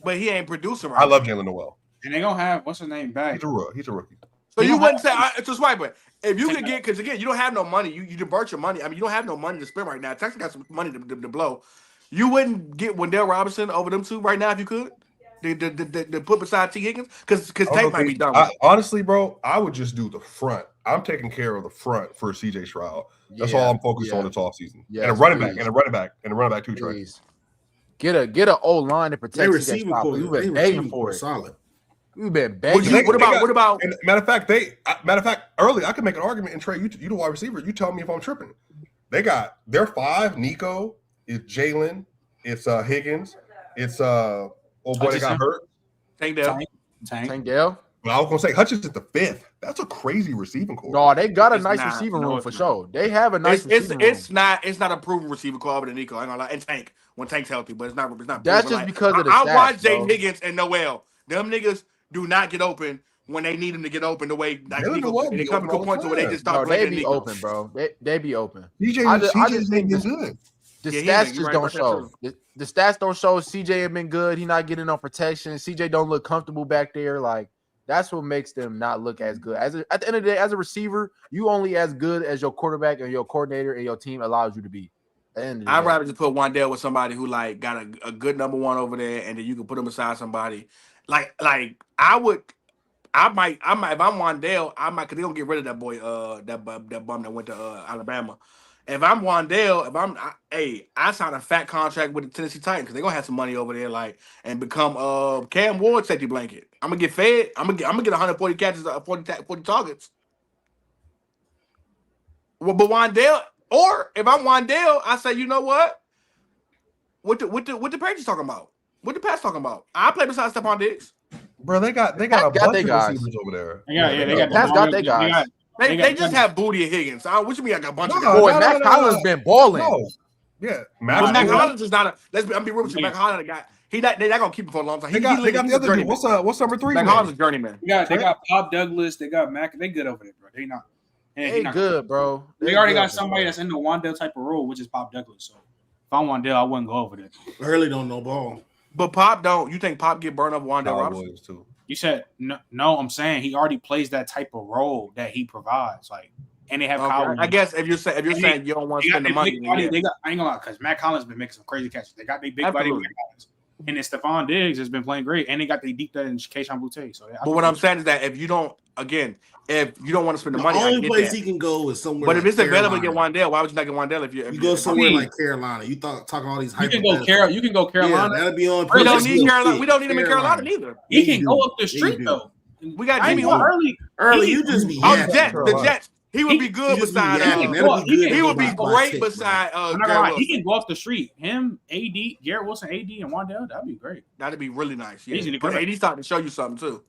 Speaker 2: But he ain't producing right.
Speaker 5: I love Jalen Noel.
Speaker 4: And they gonna have what's his name back?
Speaker 5: He's a rookie.
Speaker 2: So you wouldn't say it's a swipe, but if you could get because again you don't have no money, you divert your money. I mean you don't have no money to spend right now. Texas got some money to blow. You wouldn't get Wandale Robinson over them 2 right now if you could. To put beside T. Higgins because Tate might be done.
Speaker 5: Honestly, bro, I would just do the front. I'm taking care of the front for CJ Stroud. That's all I'm focused on this offseason. Yes, and a running back too, Trey.
Speaker 3: Get an old line to protect CJ Stroud. We've been begging for it.
Speaker 1: Solid.
Speaker 3: We've been begging.
Speaker 2: What about?
Speaker 5: Matter of fact, early I could make an argument. And Trey, you the wide receiver. You tell me if I'm tripping. They got their 5. Nico, it's Jalen, it's Higgins, it's they got hurt.
Speaker 2: Tank.
Speaker 3: Dale.
Speaker 5: Well, I was gonna say Hutchins is the 5th. That's a crazy receiving core.
Speaker 3: No, they got a nice receiving room for sure. They have a nice receiving room.
Speaker 2: It's not a proven receiver core than Nico. I ain't gonna lie. And Tank when Tank's healthy, but it's not.
Speaker 3: That's just because of the stats.
Speaker 2: I watch Jaden Higgins and Noel. Them niggas do not get open when they need them to get open the way like Nico. They come to a point where they just start
Speaker 3: playing. They be open, bro. They be open.
Speaker 5: I just think it's good.
Speaker 3: The stats just don't show. The stats don't show CJ have been good. He not getting on protection. CJ don't look comfortable back there. Like that's what makes them not look as good. At the end of the day, as a receiver, you only as good as your quarterback and your coordinator and your team allows you to be.
Speaker 2: I'd rather just put Wandale with somebody who like got a good number 1 over there, and then you can put him beside somebody. Like I might if I'm Wandale, I might because they don't get rid of that boy, that bum that went to Alabama. if I'm Wandale, I sign a fat contract with the Tennessee Titans because they're gonna have some money over there, like, and become Cam Ward safety blanket. I'm gonna get fed. I'm gonna get 140 catches, 40 targets. Well, but Wandale, or if I'm Wandale, I say, you know what? What the Patriots talking about? What the Pats talking about? I play beside Stephon Diggs.
Speaker 6: Bro, they got a
Speaker 3: got
Speaker 6: bunch
Speaker 3: their
Speaker 6: of
Speaker 3: guys.
Speaker 6: receivers over there.
Speaker 4: They got
Speaker 3: Pats got their guys.
Speaker 2: They just have Booty and Higgins. What you mean? I got a bunch of
Speaker 3: Boy,
Speaker 2: guys.
Speaker 3: Mac Collins been balling.
Speaker 6: No. Yeah,
Speaker 2: But Mac Hollins is not a. I'm be real with you. Mac Hollins got. They're not gonna keep him for a long time.
Speaker 6: They got the other dude. What's number 3?
Speaker 2: Mac Hollins is journeyman.
Speaker 4: They got Bob Douglas. They got Mac. They good over there, bro. They not.
Speaker 3: They good, bro.
Speaker 4: They already got somebody that's in the Wandale type of role, which is Bob Douglas. So if I'm Wandale, I wouldn't go over there.
Speaker 1: Hurley don't know ball.
Speaker 2: But Pop don't. You think Pop get burned up Wandale Robinson?
Speaker 6: Too.
Speaker 4: You said no. I'm saying he already plays that type of role that he provides. Like, and they have Kyle.
Speaker 2: I guess if you're saying you don't want to spend the money,
Speaker 4: I ain't gonna lie, because Matt Collins been making some crazy catches. They got their big buddy Matt Collins. And then Stephon Diggs has been playing great, and they got the deep that in Keyshawn Boutte. So,
Speaker 2: but what I'm saying is that if you don't want to spend the money,
Speaker 1: the only place he can go is somewhere.
Speaker 2: But if
Speaker 1: like
Speaker 2: it's available to get Wandale, why would you not get Wandale if you
Speaker 1: go somewhere like Carolina? You talking all these.
Speaker 4: You can go Carolina.
Speaker 1: Yeah, that'd be on.
Speaker 2: We don't need Carolina. We don't need him in Carolina neither.
Speaker 4: He can go up the street though.
Speaker 2: We got Jimmy
Speaker 1: early. You just be
Speaker 2: the Jets. He would be good beside. He would be great beside.
Speaker 4: He can go off the street. Him, AD, Garrett Wilson, AD, and Wandale. That'd be great.
Speaker 2: That'd be really nice. Yeah,
Speaker 4: He's
Speaker 2: but AD's starting to show you something too.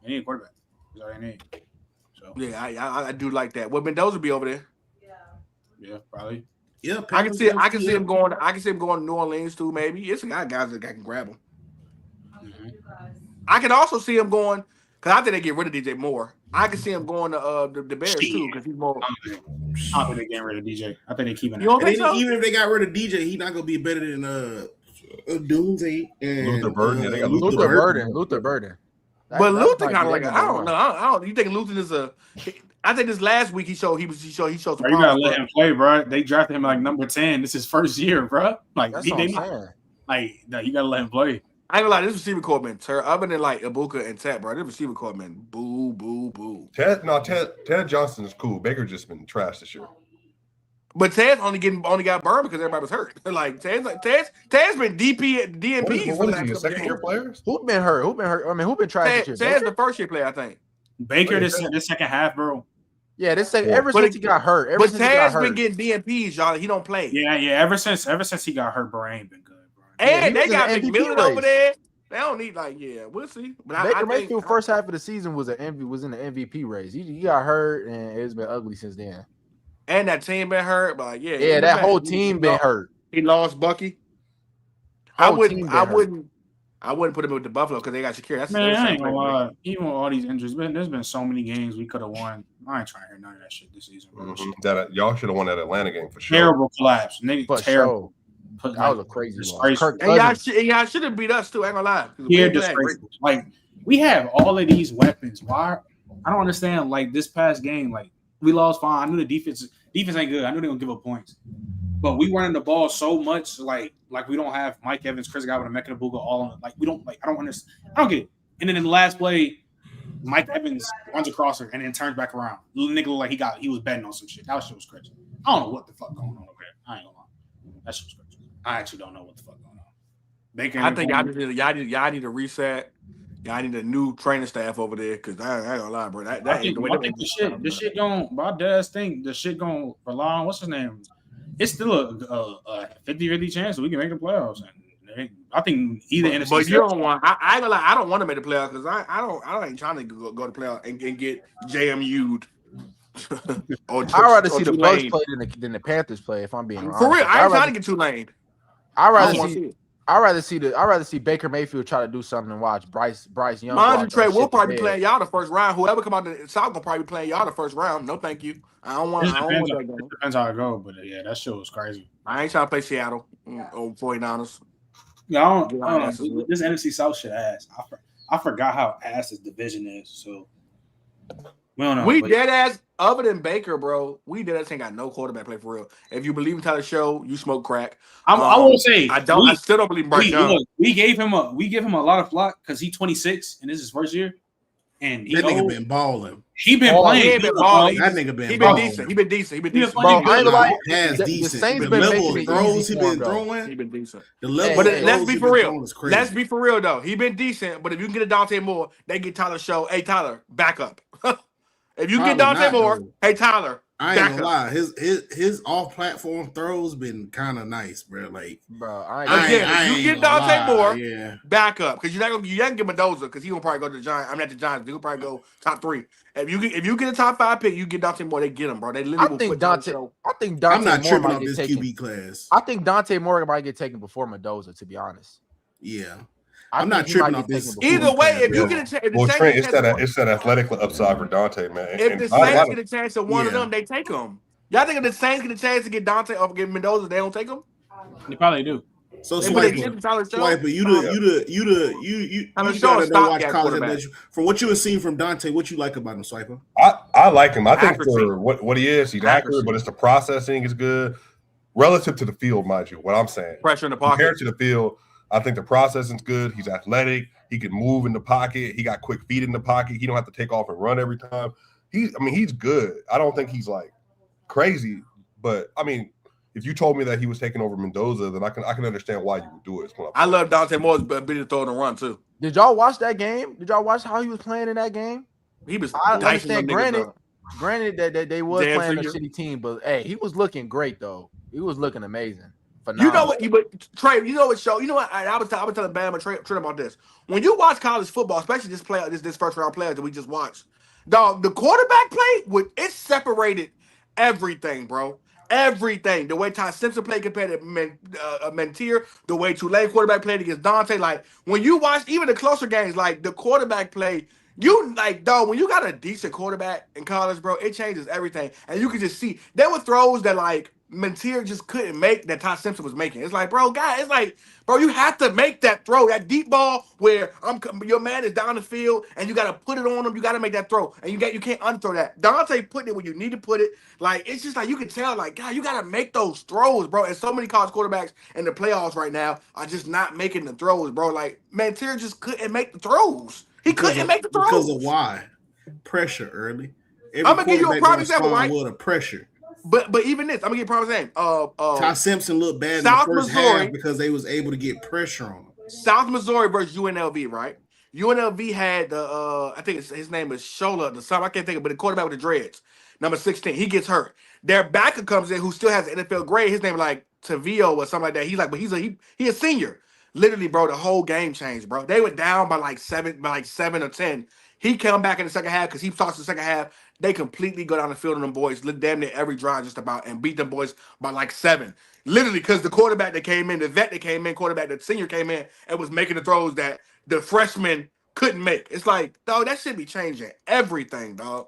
Speaker 4: He ain't quarterback. He's already in. So
Speaker 2: yeah, I do like that. Well, Mendoza be over there.
Speaker 4: Yeah, probably.
Speaker 1: Yeah,
Speaker 2: I can see him going. I can see him going to New Orleans too. Maybe it's a guys that can grab him.
Speaker 4: Mm-hmm.
Speaker 2: I can also see him going because I think they get rid of DJ Moore. I can see him going to the Bears too because he's more.
Speaker 4: I don't think they're getting rid of DJ. I think they're keeping him.
Speaker 1: Even if they got rid of DJ, he's not gonna be better than Doomsday and
Speaker 6: Luther Burden. They got
Speaker 3: Luther Burden.
Speaker 2: But Luther kind of like I don't know. You think Luther is a? I think this last week he showed some.
Speaker 4: You gotta let him play, bro. They drafted him like number 10. This is his first year, bro. Like
Speaker 3: that's what I'm saying.
Speaker 4: Like no, you gotta let him play.
Speaker 2: I ain't gonna lie, this receiver corps been other than like Ibuka and Tat, bro. This receiver corps been boo, boo, boo.
Speaker 6: Ted Johnson is cool. Baker just been trash this year.
Speaker 2: But Ted's only got burned because everybody was hurt. Like Ted's been DNP.
Speaker 6: What is he? A second-year player?
Speaker 3: Who been hurt? I mean, who been trash this year?
Speaker 2: Ted's the first-year player, I think.
Speaker 4: Baker this second half, bro.
Speaker 3: Yeah, ever since he got hurt.
Speaker 2: But Ted's been getting DNPs, y'all. He don't play.
Speaker 4: Yeah. Ever since he got hurt, bro, ain't been good, bro.
Speaker 2: And they got McMillan over there. They don't need we'll see. But
Speaker 3: Baker Mayfield first half of the season was in the MVP race. He got hurt and it's been ugly since then.
Speaker 2: And that team been hurt, but
Speaker 3: that whole team been hurt.
Speaker 2: He lost Bucky. I wouldn't put him with the Buffalo because they got Shakir. That's
Speaker 4: I ain't gonna lie. Even with all these injuries, there's been so many games we could have won. I ain't trying to hear none of that shit this season.
Speaker 6: That y'all should have won that Atlanta game for sure.
Speaker 4: Terrible collapse, nigga. Terrible.
Speaker 3: That was a crazy
Speaker 4: loss.
Speaker 2: And y'all should have beat us too. I ain't gonna lie.
Speaker 4: Yeah, disgraceful. Like we have all of these weapons. Why? I don't understand. Like this past game, like we lost fine. I knew the defense ain't good. I knew they gonna give up points, but we running the ball so much. Like we don't have Mike Evans, Chris Godwin, and Mecca Nabuga all on. Like we don't like. I don't understand. I don't get it. And then in the last play, Mike Evans runs across her and then turns back around. Little nigga looked like he was betting on some shit. That shit was crazy. I don't know what the fuck going on over there. I ain't gonna lie. That shit was crazy. I actually don't know what the fuck going on.
Speaker 2: I think y'all need to reset. Y'all need a new training staff over there because I ain't gonna lie, bro. I think
Speaker 4: the shit going. My dad's think the shit going rely on what's his name. It's still a 50-50 chance that we can make the playoffs. And I think either NFC.
Speaker 2: But you don't want. I ain't gonna lie. I don't want to make the playoffs because I ain't trying to go to the playoffs and get JMU'd.
Speaker 3: I'd rather see the Bucks play than the Panthers play. If I'm being honest,
Speaker 2: for real, I ain't trying to get Tulane.
Speaker 3: I'd rather see Baker Mayfield try to do something and watch Bryce Young.
Speaker 2: Mind you, Trey, we'll probably be playing y'all the first round. Whoever come out the South gonna probably be playing y'all the first round. No, thank you. I don't want that game.
Speaker 4: It depends how it goes, but yeah, that shit was crazy.
Speaker 2: I ain't trying to play Seattle or 49ers.
Speaker 4: Yeah, I don't know. This NFC South shit ass. I forgot how ass this division is. So we don't know.
Speaker 2: We dead ass. Other than Baker, bro, we dead ass ain't got no quarterback play for real. If you believe in Tyler Show, you smoke crack.
Speaker 4: I won't say
Speaker 2: I don't. I still don't believe in Bryce Young.
Speaker 4: We give him a lot of flock because he's 26 and this is his first year. and
Speaker 1: That nigga been balling.
Speaker 4: He been
Speaker 3: Oh,
Speaker 4: playing.
Speaker 2: He ain't been balling.
Speaker 1: That nigga been
Speaker 2: He been
Speaker 1: balling.
Speaker 2: decent. He been decent. He been
Speaker 4: He been
Speaker 2: decent.
Speaker 4: playing
Speaker 3: Bro, I ain't gonna lie.
Speaker 1: Has
Speaker 3: The
Speaker 1: decent.
Speaker 3: Saints
Speaker 1: The
Speaker 3: been
Speaker 1: level
Speaker 3: making
Speaker 1: of
Speaker 3: it
Speaker 1: throws
Speaker 3: easy
Speaker 1: he
Speaker 3: for him,
Speaker 1: been
Speaker 3: though.
Speaker 1: throwing.
Speaker 2: He been decent.
Speaker 1: The level
Speaker 2: But
Speaker 1: of
Speaker 2: let's
Speaker 1: throws
Speaker 2: be
Speaker 1: he
Speaker 2: for
Speaker 1: been
Speaker 2: real.
Speaker 1: throwing is crazy.
Speaker 2: Let's be for real though. He been decent, but if you can get Dante Moore, they get Tyler Show. Hey Tyler, back up. If you get
Speaker 1: Probably
Speaker 2: Dante
Speaker 1: not,
Speaker 2: Moore,
Speaker 1: though.
Speaker 2: hey Tyler,
Speaker 1: I ain't
Speaker 2: back
Speaker 1: gonna
Speaker 2: up.
Speaker 1: lie. His off platform throws been kind of nice, bro. Like
Speaker 3: Bro,
Speaker 2: Again, if you
Speaker 1: ain't
Speaker 2: get
Speaker 1: gonna
Speaker 2: Dante
Speaker 1: lie,
Speaker 2: Moore,
Speaker 1: yeah.
Speaker 2: back up because you're not gonna get Mendoza because he gonna probably go to the Giants. I'm not the Giants. He'll probably go top 3. If you get a top 5 pick, you get Dante Moore. They get him, bro. They literally
Speaker 3: I
Speaker 2: will
Speaker 3: think
Speaker 2: put Tyler
Speaker 3: Dante.
Speaker 2: Show.
Speaker 3: I think
Speaker 1: I'm
Speaker 3: Dante
Speaker 1: not
Speaker 3: Moore
Speaker 1: tripping
Speaker 3: might
Speaker 1: off
Speaker 3: get
Speaker 1: this
Speaker 3: taken.
Speaker 1: QB class.
Speaker 3: I think Dante Moore might get taken before Mendoza. To be honest,
Speaker 1: Yeah,
Speaker 3: I
Speaker 1: I'm
Speaker 3: think
Speaker 1: not
Speaker 3: he might
Speaker 1: tripping
Speaker 3: get
Speaker 1: off this.
Speaker 3: taken before.
Speaker 2: Either way, if you
Speaker 6: Yeah.
Speaker 2: get a chance, if the
Speaker 6: Well,
Speaker 2: Saints
Speaker 6: Trent,
Speaker 2: get a chance,
Speaker 6: it's that athletic upside for Dante, man.
Speaker 2: if
Speaker 6: And
Speaker 2: the
Speaker 6: a lot
Speaker 2: Saints
Speaker 6: of-
Speaker 2: get a chance to one of
Speaker 1: Yeah.
Speaker 2: them, they take him. Y'all think if the Saints get a chance to get Dante or get Mendoza, they don't take him?
Speaker 4: They probably do.
Speaker 1: So
Speaker 2: They put a
Speaker 1: Swiper,
Speaker 2: chip in Tyler Show.
Speaker 1: Swiper, you
Speaker 2: Tyler
Speaker 1: gotta
Speaker 2: Show a
Speaker 1: know
Speaker 2: stopgap
Speaker 1: watch college
Speaker 2: quarterback.
Speaker 1: athletics. From what you have seen from Dante, what you like about him, Swiper?
Speaker 6: I like him. I think
Speaker 2: Accuracy.
Speaker 6: for what he is, he's
Speaker 2: Accuracy.
Speaker 6: accurate, but it's the processing is good relative to the field, mind you. What I'm saying,
Speaker 2: Pressure in the pocket.
Speaker 6: compared to the field, I think the processing's good. He's athletic. He can move in the pocket. He got quick feet in the pocket. He don't have to take off and run every time. He's good. I don't think he's like crazy, but I mean, if you told me that he was taking over Mendoza, then I can understand why you would do it.
Speaker 2: I love Dante Moore's ability to throw and run too.
Speaker 3: Did y'all watch that game? Did y'all watch how he was playing in that game?
Speaker 2: He was
Speaker 3: I
Speaker 2: dicing them
Speaker 3: understand.
Speaker 2: niggas up.
Speaker 3: Granted that they was
Speaker 2: Damn
Speaker 3: playing a
Speaker 2: senior.
Speaker 3: shitty team, but hey, he was looking great though. He was looking amazing.
Speaker 2: You know
Speaker 3: Phenomenal.
Speaker 2: what? But Trey, you know what show? You know what? I was telling Bama Trey about this. When you watch college football, especially this first round players that we just watched, dog, the quarterback play it separated everything, bro. Everything. The way Ty Simpson played compared to Mentir, the way Tulane quarterback played against Dante. Like when you watch even the closer games, like the quarterback play. You like, dog, when you got a decent quarterback in college, bro, it changes everything. And you can just see there were throws that like Mentir just couldn't make that Ty Simpson was making. It's like, bro, you have to make that throw, that deep ball where your man is down the field and you got to put it on him. You got to make that throw, and you can't unthrow that. Dante putting it where you need to put it. Like it's just like you can tell, like God, you got to make those throws, bro. And so many college quarterbacks in the playoffs right now are just not making the throws, bro. Like Mentir just couldn't make the throws. He couldn't make the throws
Speaker 1: because of why pressure early.
Speaker 2: I'm gonna give you a prime example, right?
Speaker 1: With a pressure.
Speaker 2: But even this, I'm gonna give you a prime example.
Speaker 1: Ty Simpson looked bad
Speaker 2: South
Speaker 1: in the first
Speaker 2: Missouri,
Speaker 1: half because they was able to get pressure on him.
Speaker 2: South Missouri versus UNLV, right? UNLV had the I think his name is Shola, I can't think of it, but the quarterback with the dreads, number 16. He gets hurt. Their backer comes in who still has an NFL grade. His name is like Tavio or something like that. He's like, but he a senior. Literally, bro, the whole game changed, bro. They went down by like 7 or 10. He came back in the second half because he starts the second half. They completely go down the field on them boys, damn near every drive just about, and beat them boys by like 7. Literally, because the quarterback that came in, the vet that came in, quarterback, the senior came in and was making the throws that the freshman couldn't make. It's like, dog, that should be changing everything, dog.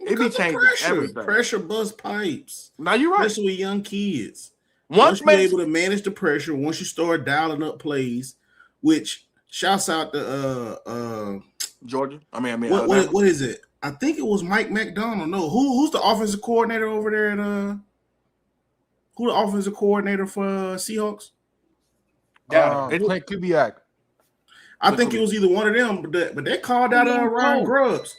Speaker 2: It be changing everything.
Speaker 1: Pressure bust pipes.
Speaker 2: Now you're right.
Speaker 1: Especially with young kids.
Speaker 2: Once
Speaker 1: you're able to manage the pressure, once you start dialing up plays, which shouts out to
Speaker 2: Georgia.
Speaker 1: What is it? I think it was Mike McDonald. No, who's the offensive coordinator over there at who the offensive coordinator for Seahawks?
Speaker 3: Clint Kubiak.
Speaker 1: I think it was either one of them, but they called out Ryan Grubbs.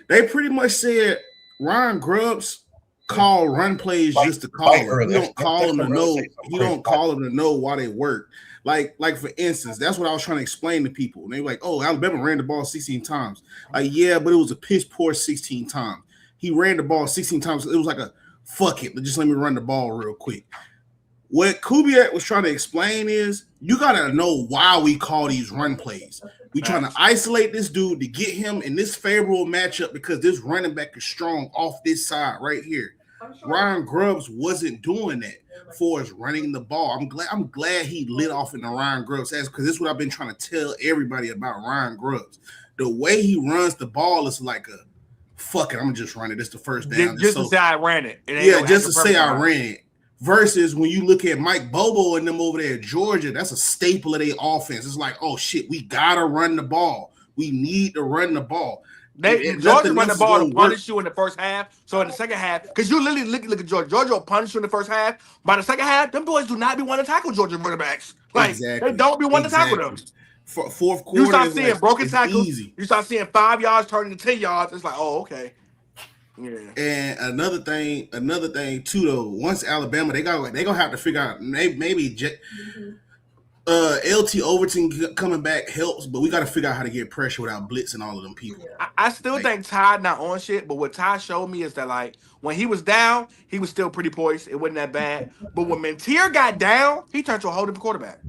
Speaker 1: They pretty much said Ryan Grubbs call run plays just to call them. He don't call them to know. He don't call them to know why they work. Like for instance, that's what I was trying to explain to people. And they were like, "Oh, Alabama ran the ball 16 times." Like, yeah, but it was a piss poor 16 times. He ran the ball 16 times. It was like a fuck it. Just let me run the ball real quick. What Kubiak was trying to explain is you gotta know why we call these run plays. We trying to isolate this dude to get him in this favorable matchup because this running back is strong off this side right here. Ryan Grubbs wasn't doing that for us running the ball. I'm glad he lit off in the Ryan Grubbs ass because this is what I've been trying to tell everybody about Ryan Grubbs. The way he runs the ball is like a fuck it. I'm gonna just run it. It's the first down.
Speaker 2: Just to say I ran it.
Speaker 1: Just to say I ran it. Versus when you look at Mike Bobo and them over there at Georgia, that's a staple of their offense. It's like, oh shit, we gotta run the ball. We need to run the ball.
Speaker 2: Georgia run the ball to punish you in the first half. So in the second half, because you literally look at Georgia. Georgia will punish you in the first half. By the second half, them boys do not be wanting to tackle Georgia running backs. Like they don't be wanting to tackle them.
Speaker 1: fourth quarter.
Speaker 2: You start
Speaker 1: is
Speaker 2: seeing
Speaker 1: like,
Speaker 2: broken
Speaker 1: it's
Speaker 2: tackles.
Speaker 1: easy.
Speaker 2: You start seeing 5 yards turning to 10 yards. It's like, oh, okay. Yeah.
Speaker 1: And another thing too though. Once Alabama, they gonna have to figure out maybe LT Overton coming back helps, but we got to figure out how to get pressure without blitzing all of them people.
Speaker 2: I still think Ty not on shit, but what Ty showed me is that like when he was down, he was still pretty poised. It wasn't that bad. But when Mentir got down, he turned to a whole different quarterback.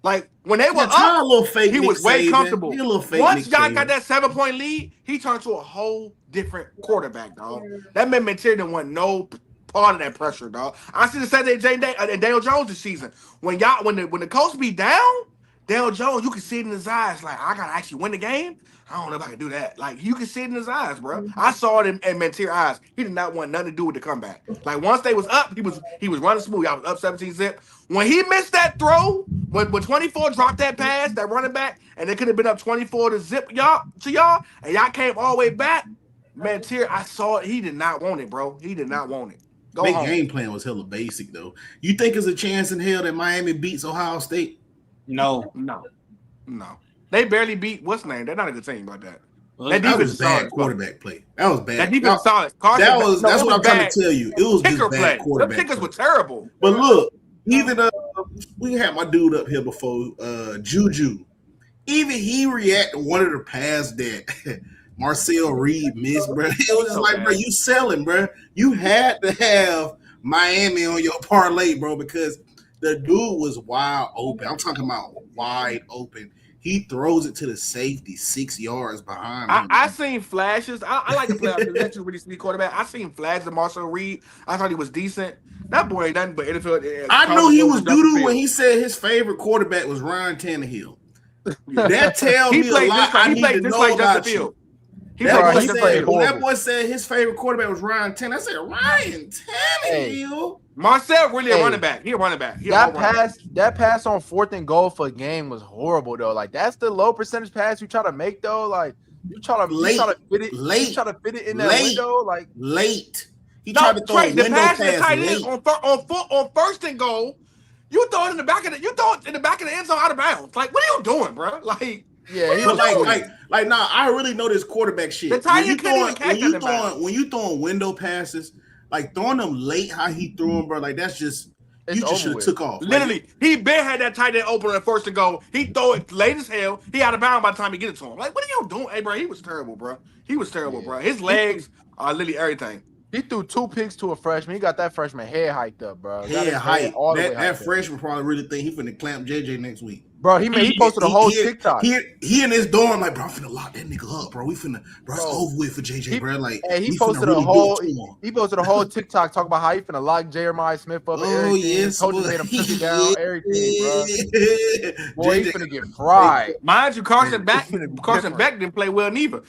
Speaker 2: Like when they were
Speaker 1: Ty, a
Speaker 2: up,
Speaker 1: little fake
Speaker 2: he
Speaker 1: Nick
Speaker 2: was way
Speaker 1: Saban.
Speaker 2: comfortable.
Speaker 1: He a little fake
Speaker 2: Once
Speaker 1: Nick
Speaker 2: y'all
Speaker 1: Saban.
Speaker 2: got that 7-point lead, he turned to a whole different quarterback, dog. That meant Mentir didn't want no part of that pressure, dog. I see the same thing and Daniel Jones this season. When the Colts be down, Daniel Jones, you can see it in his eyes. Like, I gotta actually win the game. I don't know if I can do that. Like, you can see it in his eyes, bro. I saw it in Mentir's eyes. He did not want nothing to do with the comeback. Like, once they was up, he was running smooth. Y'all was up 17 zip. When he missed that throw, when 24 dropped that pass, that running back, and they could have been up 24 to zip y'all, and y'all came all the way back, Mentir, I saw it. He did not want it, bro. He did not want it.
Speaker 1: Big game plan was hella basic, though. You think there's a chance in hell that Miami beats Ohio State?
Speaker 4: No.
Speaker 2: They barely beat what's name. They're not a good team like that.
Speaker 1: That was bad quarterback play. That was bad.
Speaker 2: That defense solid.
Speaker 1: That's what I'm trying to tell you. It was just bad quarterback.
Speaker 2: The kickers were terrible.
Speaker 1: But look, even we had my dude up here before, Juju. Even he reacted to one of the passes that Marcel Reed missed, bro. It was just like, bro, you selling, bro. You had to have Miami on your parlay, bro, because the dude was wide open. I'm talking about wide open. He throws it to the safety 6 yards behind him.
Speaker 2: I seen flashes. I like to play out because that's a really sneaky quarterback. I seen flashes of Marcel Reed. I thought he was decent. That boy ain't nothing but NFL.
Speaker 1: I knew he was doo-doo when he said his favorite quarterback was Ryan Tannehill. That tells me a lot. I need to know about you. That boy said his favorite quarterback was Ryan Tannehill. I said, Ryan Tannehill?
Speaker 2: Marcel really a running back. He a running back.
Speaker 3: That pass on 4th and goal for a game was horrible though. Like that's the low percentage pass you try to make though. Like you try to fit it in that window. Like
Speaker 1: late. He tried to throw a window pass late.
Speaker 2: On 1st and goal. You throw it in the back of the end zone out of bounds. Like what are you doing, bro? Like
Speaker 3: yeah, he was
Speaker 1: nah. I really know this quarterback shit.
Speaker 2: The tight end couldn't even catch that.
Speaker 1: When you throwing window passes. Like throwing them late, how he threw them, bro. Like that's just you just should have took off.
Speaker 2: Literally, he been had that tight end open at 1st and goal. He throw it late as hell. He out of bounds by the time he get it to him. Like, what are you doing? Hey, bro, he was terrible, bro. Bro. His legs are literally everything.
Speaker 3: He threw 2 picks to a freshman. He got that freshman head hiked up, bro.
Speaker 1: Head hiked. That freshman probably really think he finna clamp JJ next week.
Speaker 3: Bro, he posted a whole TikTok.
Speaker 1: He in his dorm like, bro, I'm finna lock that nigga up, bro. It's over with for JJ, bro. Like,
Speaker 3: he posted a whole TikTok talking about how he finna lock Jeremiah Smith up. Yes, coaches made him push it down, everything, bro. Boy, he finna get fried.
Speaker 2: Mind you, Carson Beck didn't play well neither.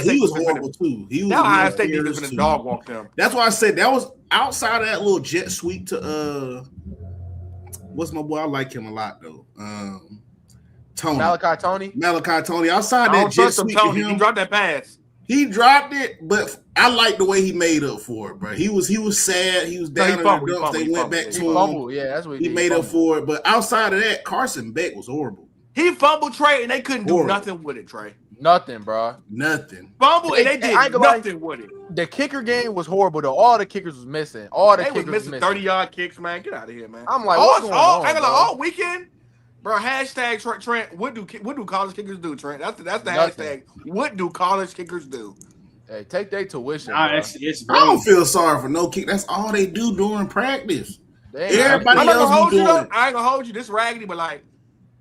Speaker 1: He was horrible too.
Speaker 2: That Ohio State defense finna dog walk them.
Speaker 1: That's why I said that was outside of that little jet sweep to what's my boy? I like him a lot though. Tony. Malachi Tony. Outside that jet sweep to him,
Speaker 2: he dropped that pass.
Speaker 1: He dropped it, but I like the way he made up for it, bro. He was sad. He was down in the dumps. They went back to him.
Speaker 3: Yeah, that's what
Speaker 1: he made up for it. But outside of that, Carson Beck was horrible.
Speaker 2: He fumbled Trey, and they couldn't do nothing with it, Trey.
Speaker 3: Nothing, bro.
Speaker 1: Nothing.
Speaker 2: Fumble, and they did nothing with it.
Speaker 3: The kicker game was horrible, though. All the kickers was missing. They was
Speaker 2: missing 30-yard kicks, man. Get out of here, man.
Speaker 3: I'm like, what's going on,
Speaker 2: all weekend, bro. Hashtag Trent. What do college kickers do, Trent? That's the hashtag. What do college kickers do?
Speaker 3: Hey, take their tuition.
Speaker 1: I don't feel sorry for no kick. That's all they do during practice. Everybody else be doing it.
Speaker 2: I ain't gonna hold you. This raggedy, but like,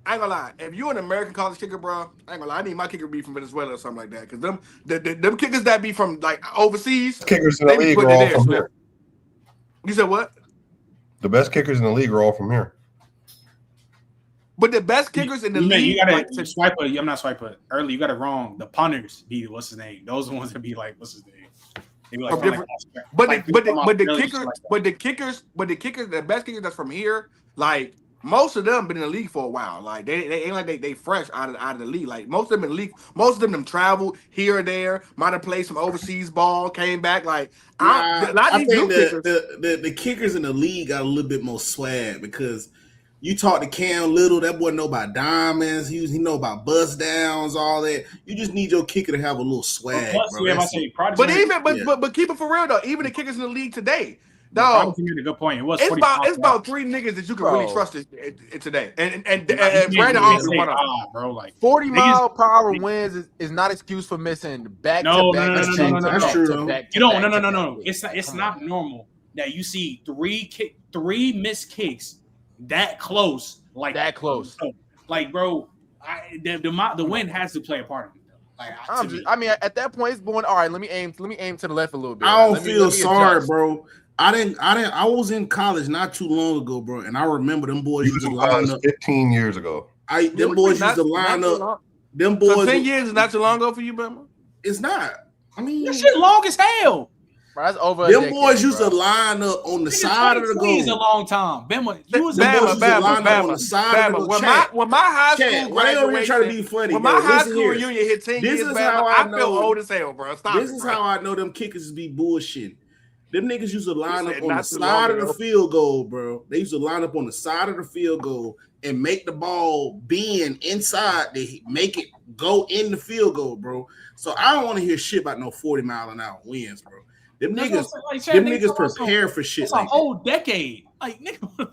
Speaker 2: I ain't gonna lie. If you're an American college kicker, bro, I ain't gonna lie. I need my kicker to be from Venezuela or something like that. Because them kickers that be from like overseas,
Speaker 6: kickers in the league are all from here.
Speaker 2: You said what?
Speaker 6: The best kickers in the league are all from here.
Speaker 2: But the best kickers in the league,
Speaker 4: you gotta swipe it. I'm not swiping early. You got it wrong. The punters be what's his name. Those are the ones that be like what's his name. They be like, the kickers, the best kickers that's from here, like. Most of them been in the league for a while. Like they ain't like they fresh out of the league. Like most of them in the league, most of them traveled here or there, might have played some overseas ball, came back. Like
Speaker 1: I think the kickers in the league got a little bit more swag because You talk to Cam Little, that boy know about diamonds. He know about bust downs, all that. You just need your kicker to have a little swag, bro.
Speaker 2: But keep it for real though. Even the kickers in the league today,
Speaker 4: dog. You made a good point.
Speaker 2: It's about 3 niggas that you can really trust today. And Brandon Hawks is one of them,
Speaker 4: bro. Like
Speaker 3: 40-mile-per-hour wins is not excuse for missing back to back.
Speaker 4: No.
Speaker 1: That's true.
Speaker 4: You don't. No. It's not normal that you see three missed kicks that close, like that close. Like, bro, the wind has to play a part of it. Like,
Speaker 3: I mean, at that point, it's going all right. Let me aim to the left a little bit.
Speaker 1: I don't feel sorry, bro. I was in college not too long ago, bro, and I remember them boys used to line up
Speaker 6: 15 years ago.
Speaker 1: Them boys used to line up. Them boys.
Speaker 2: So 10 years is not too long ago for you, Bama?
Speaker 1: It's not. I mean,
Speaker 4: that shit long as hell.
Speaker 3: Bro, that's over.
Speaker 1: Them boys used to line up on the side of the goal.
Speaker 4: It's a long time. Bama,
Speaker 1: you was Bama on the side of the goal.
Speaker 2: When my high school graduation,
Speaker 1: trying to be funny.
Speaker 2: When my high school reunion hit 10 years, I feel old as hell, bro.
Speaker 1: This is how I know them kickers be bullshitting. Them niggas used to line up on the side of the field goal, bro. They used to line up on the side of the field goal and make the ball bend inside. They make it go in the field goal, bro. So I don't want to hear shit about no 40-mile-an-hour wins, bro. Them niggas prepare for shit.
Speaker 4: It's a whole decade. Like, nigga,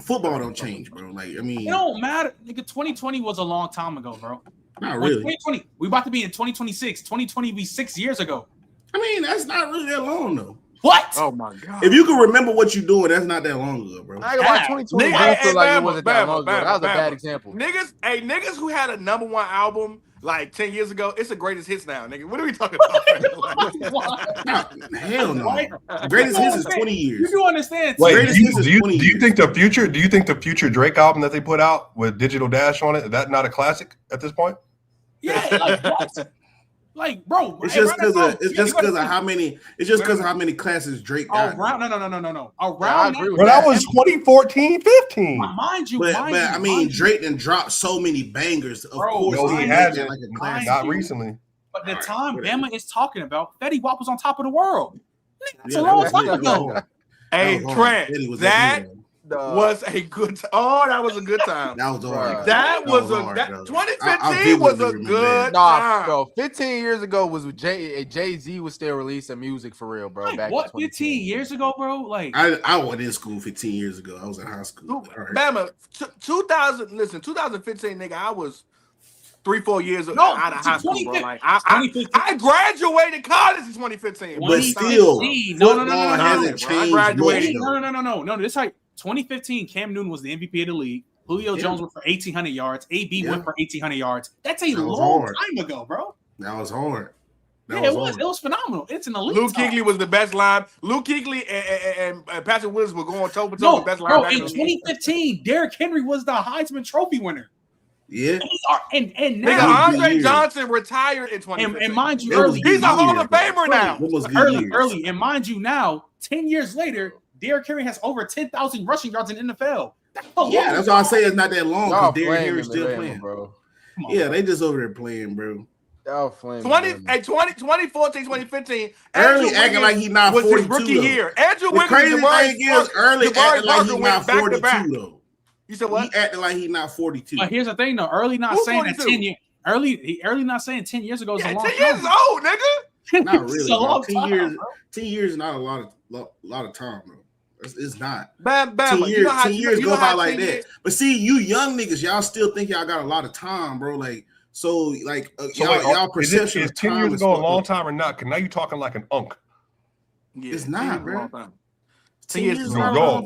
Speaker 1: football don't change, bro. Like, I mean,
Speaker 4: it don't matter. Nigga, 2020 was a long time ago, bro.
Speaker 1: Not really.
Speaker 4: 2020, we about to be in 2026. 2020 be 6 years ago.
Speaker 1: I mean, that's not really that long though.
Speaker 4: What?
Speaker 2: Oh my god!
Speaker 1: If you can remember what you're doing, that's not that long ago, bro.
Speaker 3: I like 2020. I feel like it wasn't that long ago. That was a bad example.
Speaker 2: Niggas who had a #1 album like 10 years ago, it's the greatest hits now, nigga. What are we talking about?
Speaker 1: Hell no. Greatest hits is 20 years.
Speaker 4: You do understand?
Speaker 6: Wait, do you think the future? Do you think the future Drake album that they put out with Digital Dash on it is that not a classic at this point?
Speaker 4: Yeah, like what? Like, bro,
Speaker 1: it's just because of how many classes Drake got.
Speaker 4: No.
Speaker 6: Well, that was 2014, 15.
Speaker 4: Mind you,
Speaker 1: but I mean, Drake done dropped so many bangers. Of course,
Speaker 6: no, he hasn't. Like not recently.
Speaker 4: But the time Bama is talking about, Fetty Wap was on top of the world. That's a long time ago.
Speaker 2: Hey, Trent, that was a good. That was a good time.
Speaker 1: That was hard.
Speaker 2: 2015 was a good time.
Speaker 3: Bro. 15 years ago was with Jay-Z was still releasing music for real, bro.
Speaker 4: Like, what? 15 years ago, bro? Like
Speaker 1: I went in school 15 years ago. I was in high school.
Speaker 2: Bama, 2015, nigga. I was 3-4 years out of high school, bro. Like I graduated college in 2015.
Speaker 1: But still, football hasn't changed.
Speaker 2: I graduated.
Speaker 4: No. This like 2015, Cam Newton was the MVP of the league. Julio Jones went for 1,800 yards. AB went for 1,800 yards. That's a long time ago, bro.
Speaker 1: That was hard.
Speaker 4: It was phenomenal. It's an elite.
Speaker 2: Luke Kuechly was the best line. Luke Kuechly and Patrick Willis were going toe to toe with the best line.
Speaker 4: In 2015, Derrick Henry was the Heisman Trophy winner.
Speaker 1: Yeah,
Speaker 4: and now
Speaker 2: Andre Johnson retired in 2015.
Speaker 4: And mind you, early,
Speaker 2: he's a Hall of Famer now.
Speaker 4: Early, and mind you, now 10 years later, Derrick Henry has over 10,000 rushing yards in the NFL.
Speaker 1: That's why I say it's not that long because Derrick Henry's still playing,
Speaker 3: bro.
Speaker 1: Yeah, they just over there playing, bro.
Speaker 2: 2014, 2015.
Speaker 1: Early acting like he's not 42
Speaker 2: his rookie year. Andrew Wiggins,
Speaker 1: crazy thing is, early acting like he's not 42 though.
Speaker 2: You said what?
Speaker 1: He acting like he's not 42.
Speaker 4: But here's the thing, though. Early not saying that 10 years. Early not saying 10 years ago is a long time.
Speaker 2: 10 years is old, nigga.
Speaker 1: Not really.
Speaker 4: It's a long
Speaker 1: 10 years.
Speaker 4: Bro.
Speaker 1: 10 years is not a lot of time, bro. It's not.
Speaker 2: 10
Speaker 1: years go by like that. But see, you young niggas, y'all still think y'all got a lot of time, bro. Like, so y'all perception
Speaker 6: is 10 years ago a long time or not? Because now you're talking like an unk.
Speaker 1: Yeah, it's not, bro.
Speaker 2: 10 years is
Speaker 6: y'all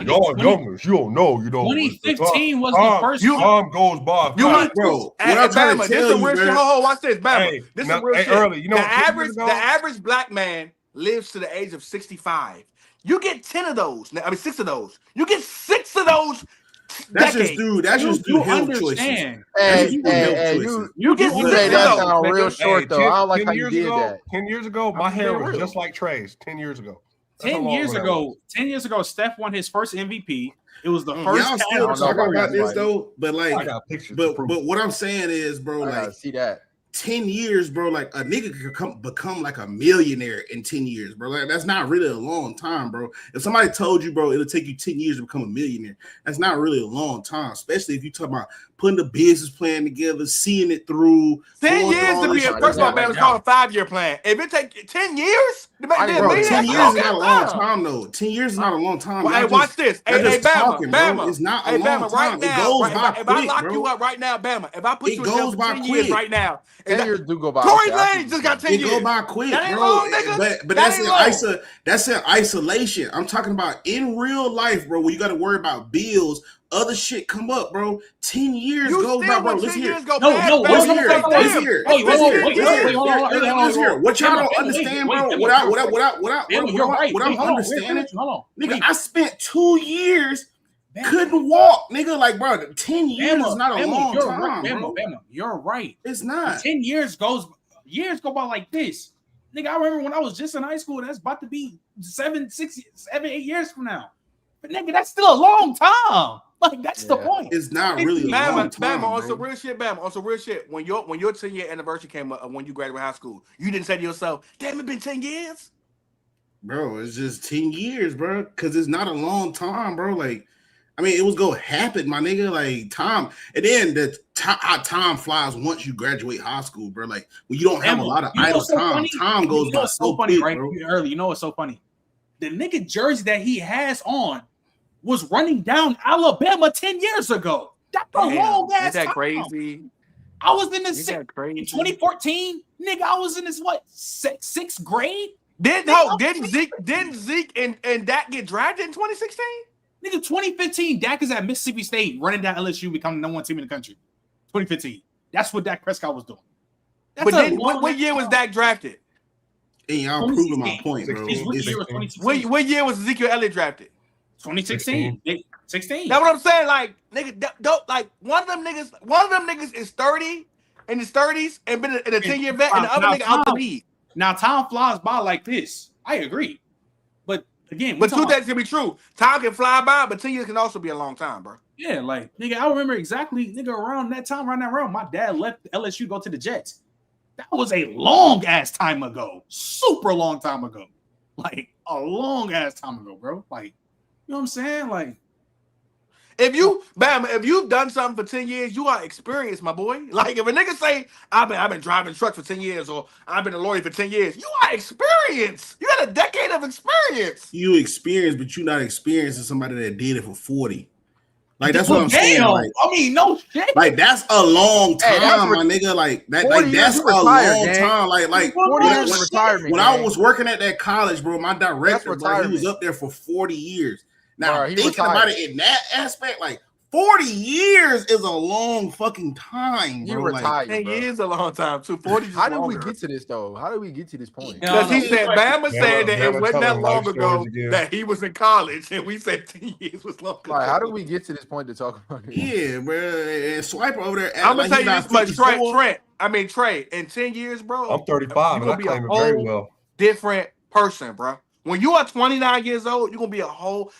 Speaker 6: youngers, you don't know.
Speaker 4: 2015 was the first
Speaker 6: time goes by.
Speaker 1: Bro, what I'm trying to tell you,
Speaker 2: bro. Watch this, Bama. This is real shit.
Speaker 6: Early,
Speaker 2: the average black man lives to the age of 65. You get 10 of those. I mean, 6 of those. You get 6 of those.
Speaker 1: That's just through health choices.
Speaker 3: You get that sound real short though. I don't like how you did that.
Speaker 6: 10 years ago, my hair was just like Trey's. 10 years ago.
Speaker 4: 10 years ago, Steph won his first MVP. It was the first.
Speaker 1: Y'all still talking about this though, but like,
Speaker 6: I got pictures.
Speaker 1: But what I'm saying is, bro, like,
Speaker 3: see that
Speaker 1: 10 years, bro, like a nigga could become like a millionaire in 10 years, bro. Like, that's not really a long time, bro. If somebody told you, bro, it'll take you 10 years to become a millionaire, that's not really a long time, especially if you talk about putting the business plan together, seeing it through.
Speaker 2: 10 years to be a first of all, man, it's called a 5-year plan. If it take 10 years,
Speaker 1: bro, 10 years is not a long time, though. 10 years is not a long time.
Speaker 2: Well, hey, watch this. Hey,
Speaker 1: Bama,
Speaker 2: Bama.
Speaker 1: It's not a long time.
Speaker 2: Right now,
Speaker 1: it goes by quick,
Speaker 2: if I lock
Speaker 1: bro.
Speaker 2: you up right now, Bama, if I put you in jail for 10 years right now,
Speaker 3: 10 years do go by.
Speaker 2: Tory Lane just got 10 years.
Speaker 1: It go by quick,
Speaker 2: that ain't
Speaker 1: bro.
Speaker 2: Long, nigga.
Speaker 1: But that's in isolation. I'm talking about in real life, bro, where you got to worry about bills. Other shit come up, bro. 10 years goes by, bro. Listen here. Listen here. What y'all don't understand, bro? What I'm understanding, nigga, I spent 2 years couldn't walk, nigga. Like, bro, 10 years is not a long time, bro.
Speaker 4: You're right.
Speaker 1: It's not.
Speaker 4: 10 years go by like this. Nigga, I remember when I was just in high school, that's about to be 7, 8 years from now. But nigga, that's still a long time. Like, that's the point.
Speaker 1: It's not really a long time,
Speaker 2: Bama, on some real shit. When your 10-year anniversary came up when you graduated high school, you didn't say to yourself, damn, it been 10 years?
Speaker 1: Bro, it's just 10 years, bro. Because it's not a long time, bro. Like, I mean, it was gonna happen, my nigga. Like, time. And then how time flies once you graduate high school, bro. Like, when you don't have a lot of idle time, time goes by so
Speaker 4: funny,
Speaker 1: quick,
Speaker 4: right?
Speaker 1: bro.
Speaker 4: Early, you know what's so funny? The nigga jersey that he has on was running down Alabama 10 years ago. That's a long ass time.
Speaker 2: Is that crazy?
Speaker 4: I was in the 2014, nigga. I was in this sixth grade.
Speaker 2: Didn't Zeke and Dak get drafted in 2016?
Speaker 4: Nigga, 2015, Dak is at Mississippi State running down LSU, becoming the number 1 team in the country. 2015. That's what Dak Prescott was doing.
Speaker 2: But then, what year was Dak drafted?
Speaker 1: Hey, y'all proving my point, bro.
Speaker 2: What year was Ezekiel Elliott drafted?
Speaker 4: 2016. 16.
Speaker 2: That's what I'm saying. Like, nigga, like one of them niggas is 30 in his 30s and been in a 10-year vet, and the other nigga out the league.
Speaker 4: Now, time flies by like this. I agree. But again,
Speaker 2: two things can be true. Time can fly by, but 10 years can also be a long time, bro.
Speaker 4: Yeah, like, nigga, I remember exactly, nigga, around that time, my dad left LSU to go to the Jets. That was a long ass time ago. Super long time ago. Like, a long ass time ago, bro. Like, you know what I'm saying? Like,
Speaker 2: if you've done something for 10 years, you are experienced, my boy. Like, if a nigga say, I've been driving trucks for 10 years, or I've been a lawyer for 10 years, you are experienced. You got a decade of experience.
Speaker 1: You experienced, but you're not experienced as somebody that did it for 40. Like, that's what I'm saying. Like,
Speaker 4: I mean, no shit.
Speaker 1: Like, that's a long time, my nigga. Like, that's a long time. Like when I was working at that college, bro, my director, bro, he was up there for 40 years. Now, thinking about it in that aspect, like, 40 years is a long fucking time, bro.
Speaker 3: He retired,
Speaker 2: 10 years is a long time, too. 40
Speaker 3: How did we get to this, though? How did we get to this point?
Speaker 2: Because he said, Bama said that it wasn't that long ago that he was in college, and we said 10 years was long ago.
Speaker 3: Like, how did we get to this point to talk about it?
Speaker 1: Yeah, bro. And Swiper over there.
Speaker 2: I'm going to tell you this much, Trey, in 10 years, bro.
Speaker 6: I'm 35, and I claim it very well.
Speaker 2: Different person, bro. When you are 29 years old, you're going to be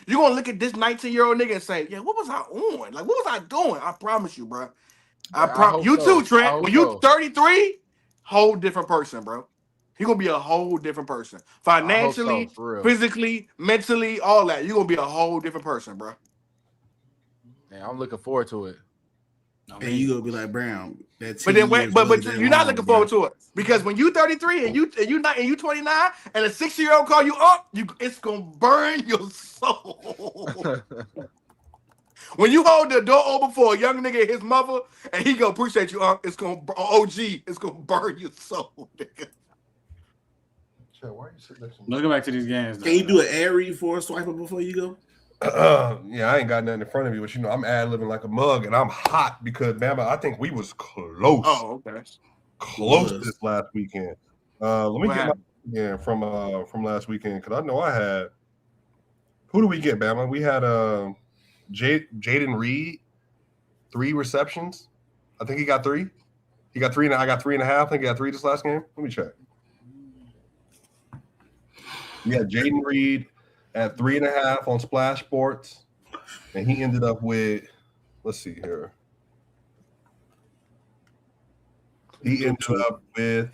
Speaker 2: you're going to look at this 19-year-old nigga and say, yeah, what was I on? Like, what was I doing? I promise you, bro. You too, Trent. When you 33, whole different person, bro. You're going to be a whole different person. Financially, physically, mentally, all that. You're going to be a whole different person, bro.
Speaker 3: Yeah, I'm looking forward to it.
Speaker 1: And you gonna be like, Brown.
Speaker 2: But you're not looking forward to it, because when you 33 and you 29 and a 60-year-old call you up, it's gonna burn your soul. When you hold the door open for a young nigga and his mother, and he gonna appreciate you, it's gonna it's gonna burn your soul, nigga.
Speaker 4: Let's go back to these games.
Speaker 1: Can you do an air read for a swiper before you go?
Speaker 6: Yeah, I ain't got nothing in front of me, but you know I'm ad-libbing like a mug, and I'm hot because Bama, I think we was close.
Speaker 2: Oh, okay.
Speaker 6: Close this last weekend. Let me get from last weekend, because I know I had. Who do we get, Bama? We had Jaden Reed, 3 receptions. I think he got 3. He got 3, and I got 3.5. I think he got 3 this last game. Let me check. We had Jaden Reed at 3.5 on Splash Sports, and he ended up with, let's see here. He ended up with.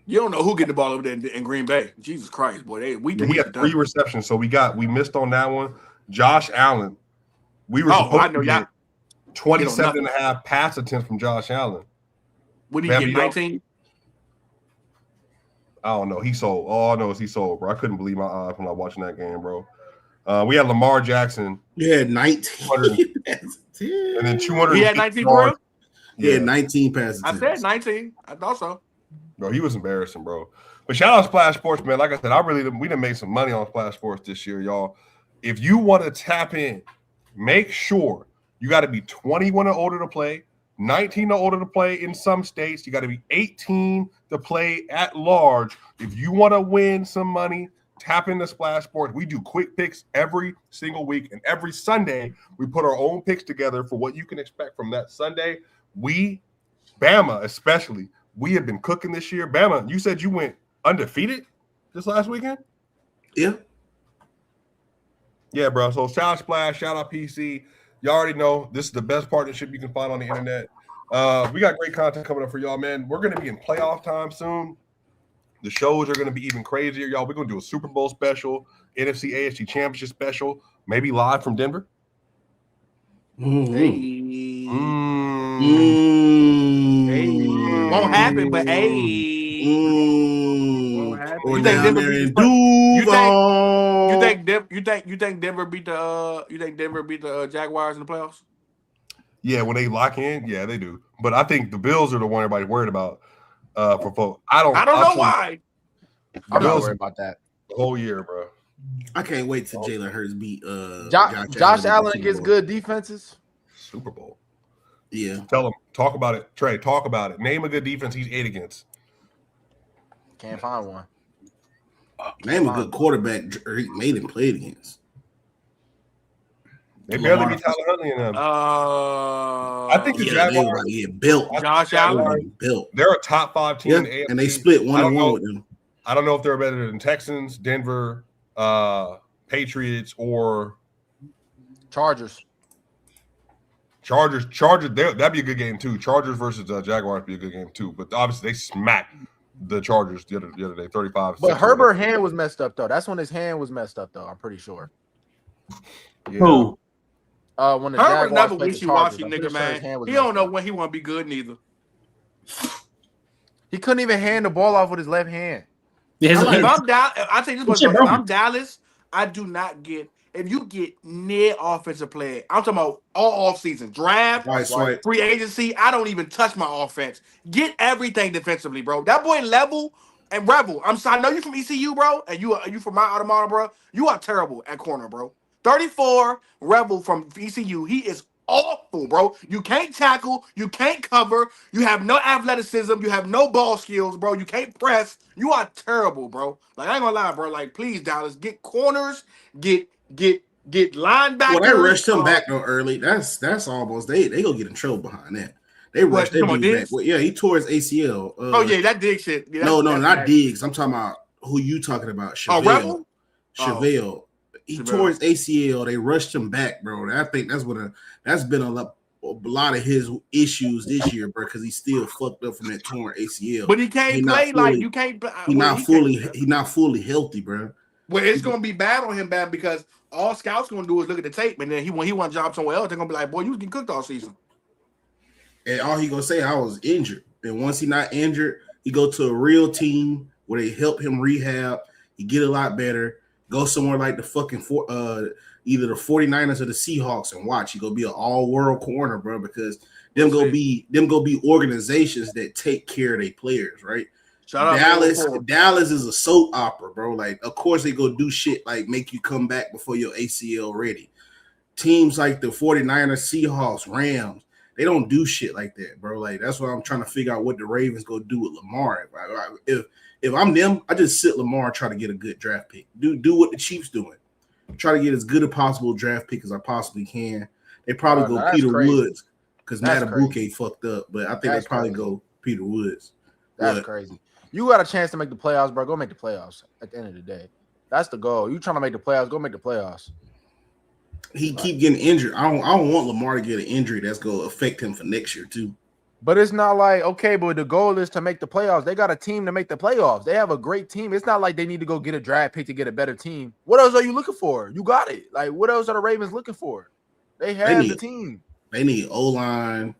Speaker 2: You don't know who get the ball over there in Green Bay. Jesus Christ, boy.
Speaker 6: He had 3 receptions, so we missed on that one. Josh Allen. We were supposed to get 27.5 pass attempts from Josh Allen.
Speaker 2: What did he get, 19?
Speaker 6: I don't know. He sold. All I know is he sold, bro. I couldn't believe my eyes when I was watching that game, bro. We had Lamar Jackson.
Speaker 1: Yeah, 19.
Speaker 6: And then 200.
Speaker 2: He had 19, bro?
Speaker 1: Yeah, 19 passes.
Speaker 2: I said 19. I thought so.
Speaker 6: Bro, he was embarrassing, bro. But shout out Splash Sports, man. Like I said, we done made some money on Splash Sports this year, y'all. If you want to tap in, make sure you got to be 21 or older to play, 19 or older to play in some states. You got to be 18 to play at large. If you want to win some money, tap into Splash Sports. We do quick picks every single week, and every Sunday we put our own picks together for what you can expect from that Sunday. Bama especially, we have been cooking this year. Bama, you said you went undefeated this last weekend?
Speaker 1: Yeah.
Speaker 6: Yeah, bro. So shout out Splash, shout out PC. You already know this is the best partnership you can find on the internet. We got great content coming up for y'all, man. We're going to be in playoff time soon. The shows are going to be even crazier, y'all. We're going to do a Super Bowl special, NFC AFC Championship special, maybe live from Denver.
Speaker 2: Hey. Won't happen, but hey. Won't happen.
Speaker 1: You think Denver beat
Speaker 2: you think Denver beat the Jaguars in the playoffs?
Speaker 6: Yeah, when they lock in, yeah, they do. But I think the Bills are the one everybody's worried about for folks. I don't
Speaker 2: know why.
Speaker 3: I'm not worried about that.
Speaker 6: The whole year, bro.
Speaker 1: I can't wait till Jalen Hurts beat
Speaker 3: Josh Allen against good defenses.
Speaker 6: Super Bowl.
Speaker 1: Yeah.
Speaker 6: Tell him. Talk about it. Trey, talk about it. Name a good defense he's 8 against.
Speaker 3: Can't find one.
Speaker 1: Name a good quarterback he made him play against.
Speaker 6: They barely beat Tyler Huntley in them. I think the Jaguars
Speaker 1: built.
Speaker 2: Josh Allen
Speaker 6: built. They're a top 5 team in the AFC.
Speaker 1: And they split 1-1 with them.
Speaker 6: I don't know if they're better than Texans, Denver, Patriots, or
Speaker 3: Chargers.
Speaker 6: That'd be a good game too. Chargers versus Jaguars would be a good game too. But obviously they smacked the Chargers the other day, 35.
Speaker 3: But Herbert's hand was messed up though. That's when his hand was messed up though. I'm pretty sure.
Speaker 6: Yeah.
Speaker 4: Who?
Speaker 3: When the
Speaker 2: Herbert's
Speaker 3: Jaguars
Speaker 2: never
Speaker 3: played the
Speaker 2: wishy-washy,
Speaker 3: Chargers,
Speaker 2: nigga, man.
Speaker 3: He
Speaker 2: don't know when he want to be good neither.
Speaker 3: He couldn't even hand the ball off with his left hand.
Speaker 4: Yeah,
Speaker 2: I tell you this, if I'm Dallas, I do not get. If you get near offensive player, I'm talking about all off season draft, free agency. I don't even touch my offense. Get everything defensively, bro. That boy Level and Rebel. I know you from ECU, bro, and you from my automata, bro. You are terrible at corner, bro. 34 Rebel from ECU. He is awful, bro. You can't tackle. You can't cover. You have no athleticism. You have no ball skills, bro. You can't press. You are terrible, bro. Like, I ain't gonna lie, bro. Like, please, Dallas, get corners, get linebackers.
Speaker 1: Well, they rushed him back though early. That's almost they go get in trouble behind that. They rushed him back. Well, yeah, he tore his ACL.
Speaker 2: That Diggs shit. Yeah,
Speaker 1: no, not Diggs. I'm talking about who you talking about. Chevelle.
Speaker 2: Rebel?
Speaker 1: Chevelle. He tore his ACL. They rushed him back, bro. I think that's been a lot of his issues this year, bro, because he's still fucked up from that torn ACL.
Speaker 2: But he can't play like you can't.
Speaker 1: He's not fully healthy, bro.
Speaker 2: Well, it's gonna be bad on him, bad, because all scouts gonna do is look at the tape, and then when he want a job somewhere else, they're gonna be like, "Boy, you was getting cooked all season."
Speaker 1: And all he gonna say, I was injured. And once he not injured, he go to a real team where they help him rehab. He get a lot better. Go somewhere like the fucking either the 49ers or the Seahawks and watch. He gonna be an all-world corner, bro, because them go be organizations that take care of their players, right? Dallas is a soap opera, bro. Like, of course they go do shit like make you come back before your ACL ready. Teams like the 49ers, Seahawks, Rams, they don't do shit like that, bro. Like, that's why I'm trying to figure out what the Ravens go do with Lamar. If I'm them, I just sit Lamar and try to get a good draft pick. Do what the Chiefs doing. Try to get as good a possible draft pick as I possibly can. They probably go Peter Woods because Matabuke fucked up, but I think they probably go Peter Woods.
Speaker 3: That's crazy. You got a chance to make the playoffs, bro. Go make the playoffs at the end of the day. That's the goal. You trying to make the playoffs, go make the playoffs.
Speaker 1: He keep getting injured. I don't want Lamar to get an injury that's going to affect him for next year, too.
Speaker 3: But it's not like, okay, but the goal is to make the playoffs. They got a team to make the playoffs. They have a great team. It's not like they need to go get a draft pick to get a better team. What else are you looking for? You got it. Like, what else are the Ravens looking for? They have the team.
Speaker 1: They need O-line.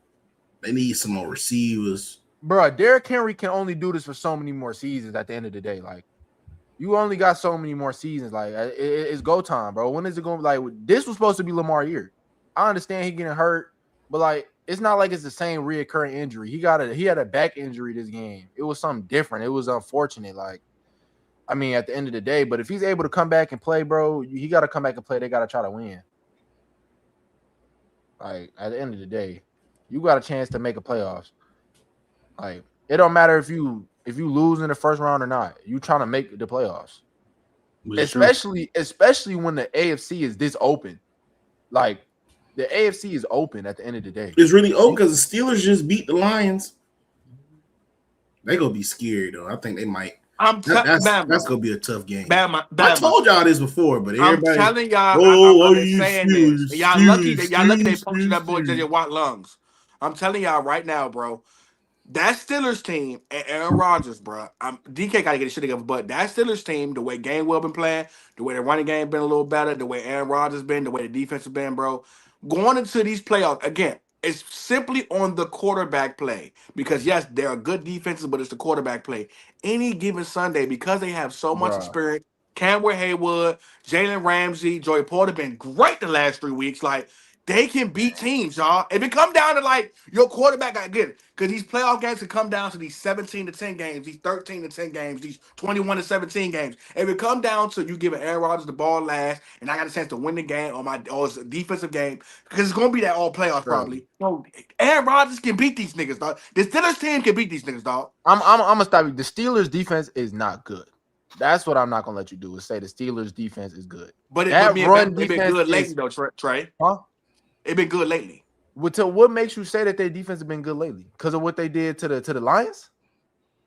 Speaker 1: They need some more receivers.
Speaker 3: Bro, Derrick Henry can only do this for so many more seasons at the end of the day. Like, you only got so many more seasons. Like, it's go time, bro. When is it going to be? Like, this was supposed to be Lamar year. I understand he getting hurt, but, like, it's not like it's the same reoccurring injury. He had a back injury this game. It was something different. It was unfortunate. Like, I mean, at the end of the day, but if he's able to come back and play, bro, he got to come back and play. They got to try to win. Like, at the end of the day, you got a chance to make a playoffs. Like, it don't matter if you lose in the first round or not. You trying to make the playoffs. Especially when the AFC is this open. Like, the AFC is open at the end of the day.
Speaker 1: It's really open because the Steelers just beat the Lions. They gonna be scary though. I think they might. That's gonna be a tough game.
Speaker 2: Bama.
Speaker 1: I told y'all this before, but everybody.
Speaker 2: I'm telling y'all,
Speaker 1: I'm
Speaker 2: saying this. Y'all lucky they punctured that boy J.J. Watt lungs. I'm telling y'all right now, bro. That Steelers team and Aaron Rodgers, bro. DK got to get his shit together, but that Steelers team, the way Gainwell been playing, the way the running game been a little better, the way Aaron Rodgers been, the way the defense has been, bro. Going into these playoffs, again, it's simply on the quarterback play. Because, yes, there are good defenses, but it's the quarterback play. Any given Sunday, because they have so much experience, Cameron Haywood, Jalen Ramsey, Joey Porter been great the last 3 weeks. Like, they can beat teams, y'all. If it come down to, like, your quarterback, I get it. Because these playoff games can come down to these 17-10 games, these 13-10 games, these 21-17 games. If it come down to you giving Aaron Rodgers the ball last, and I got a chance to win the game or it's a defensive game, because it's going to be that all playoffs probably. So Aaron Rodgers can beat these niggas, dog. The Steelers team can beat these niggas, dog.
Speaker 3: I'm going to stop you. The Steelers defense is not good. That's what I'm not going to let you do, is say the Steelers defense is good.
Speaker 2: But it been good lately, though, Trey.
Speaker 3: Huh?
Speaker 2: It been good lately.
Speaker 3: What makes you say that their defense has been good lately? Because of what they did to the Lions?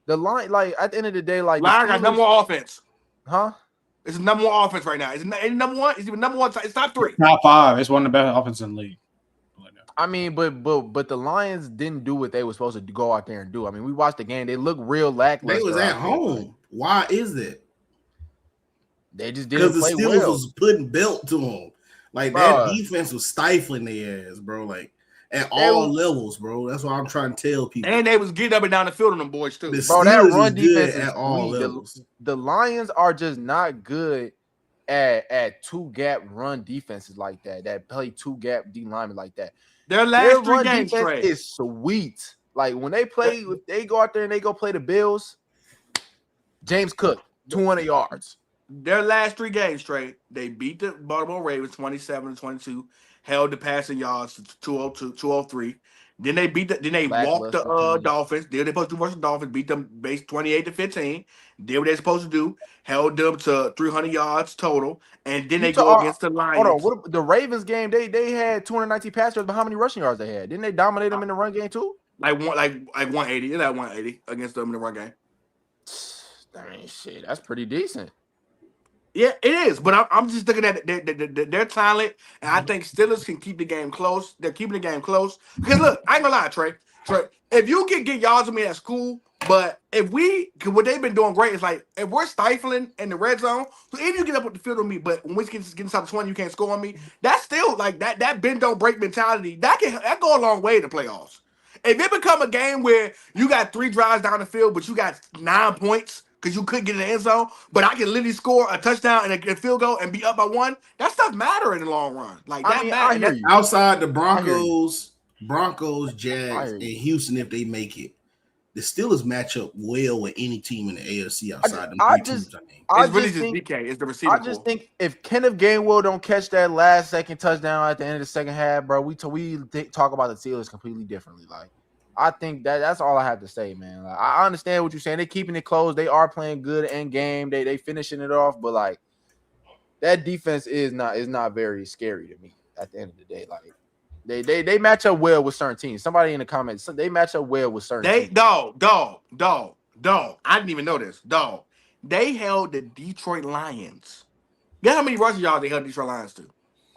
Speaker 3: The Lions, like, at the end of the day, like,
Speaker 2: Lions got number one offense.
Speaker 3: Huh?
Speaker 2: It's the number one offense right now. It's number one. It's even number one. It's top 3.
Speaker 4: Top 5. It's one of the best offenses in the league.
Speaker 3: I mean, but the Lions didn't do what they were supposed to go out there and do. I mean, we watched the game. They look real lackluster.
Speaker 1: They was at home. Why is that?
Speaker 3: They just didn't play well. Because
Speaker 1: the Steelers was putting belt to them. Like, that defense was stifling their ass, bro. Like, at all levels, bro. That's what I'm trying to tell people.
Speaker 2: And they was getting up and down the field on them boys, too.
Speaker 3: Bro, that run defense is at all levels. The Lions are just not good at two-gap run defenses like that play two-gap D linemen like that.
Speaker 2: Their last 3 games
Speaker 3: is sweet. Like, when they play, if they go out there and they go play the Bills, James Cook, 200 yards.
Speaker 2: Their last 3 games straight, they beat the Baltimore Ravens 27-22, held the passing yards to 203. Then they walked the Dolphins. Did what they supposed to do versus the Dolphins, beat them base 28-15. Did what they're supposed to do, held them to 300 yards total, and then they go against the Lions.
Speaker 3: Hold on, the Ravens game, they had 219 pass yards, but how many rushing yards they had? Didn't they dominate them in the run game too?
Speaker 2: Like 180. It's at 180 against them in the run game.
Speaker 3: I mean, shit, that's pretty decent.
Speaker 2: Yeah, it is, but I'm just looking at their talent, and I think Steelers can keep the game close. They're keeping the game close. Because, look, I ain't gonna lie, Trey, if you can get yards with me, that's cool, but what they've been doing great is, like, if we're stifling in the red zone, so if you get up with the field on me, but when we get inside the 20, you can't score on me, that's still, like, that bend don't break mentality, that go a long way in the playoffs. If it become a game where you got 3 drives down the field, but you got 9 points, because you couldn't get in the end zone, but I can literally score a touchdown and a field goal and be up by 1. That stuff matter in the long run. Like, that matters.
Speaker 1: Outside the Broncos, Jags, and Houston, if they make it, the Steelers match up well with any team in the AFC outside them 3 teams.
Speaker 2: It's really just DK. It's the receiver.
Speaker 3: I just think if Kenneth Gainwell don't catch that last second touchdown at the end of the second half, bro, we talk about the Steelers completely differently. Like, I think that's all I have to say, man. Like, I understand what you're saying. They're keeping it close. They are playing good end game. They finishing it off, but, like, that defense is not very scary to me at the end of the day. Like, they match up well with certain teams. Somebody in the comments, they match up well with certain teams. Dog.
Speaker 2: I didn't even know this. Dog. They held the Detroit Lions. Guess how many rushing yards they held the Detroit Lions to?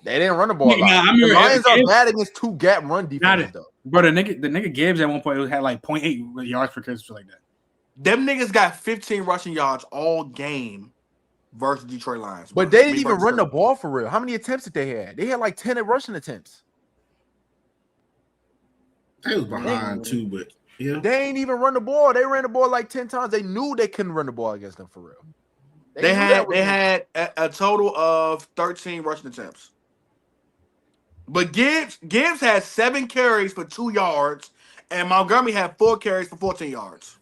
Speaker 3: They didn't run the ball. The Lions are bad against two-gap run defenses, though.
Speaker 4: Bro, the nigga Gibbs at one point had like 0.8 yards per catch, like that.
Speaker 2: Them niggas got 15 rushing yards all game versus Detroit Lions.
Speaker 3: But they didn't even run the ball for real. How many attempts did they have? They had like 10 rushing attempts.
Speaker 1: They was behind too, but yeah.
Speaker 3: They ain't even run the ball. They ran the ball like 10 times. They knew they couldn't run the ball against them for real.
Speaker 2: They had a total of 13 rushing attempts. But Gibbs had 7 carries for 2 yards, and Montgomery had 4 carries for 14 yards.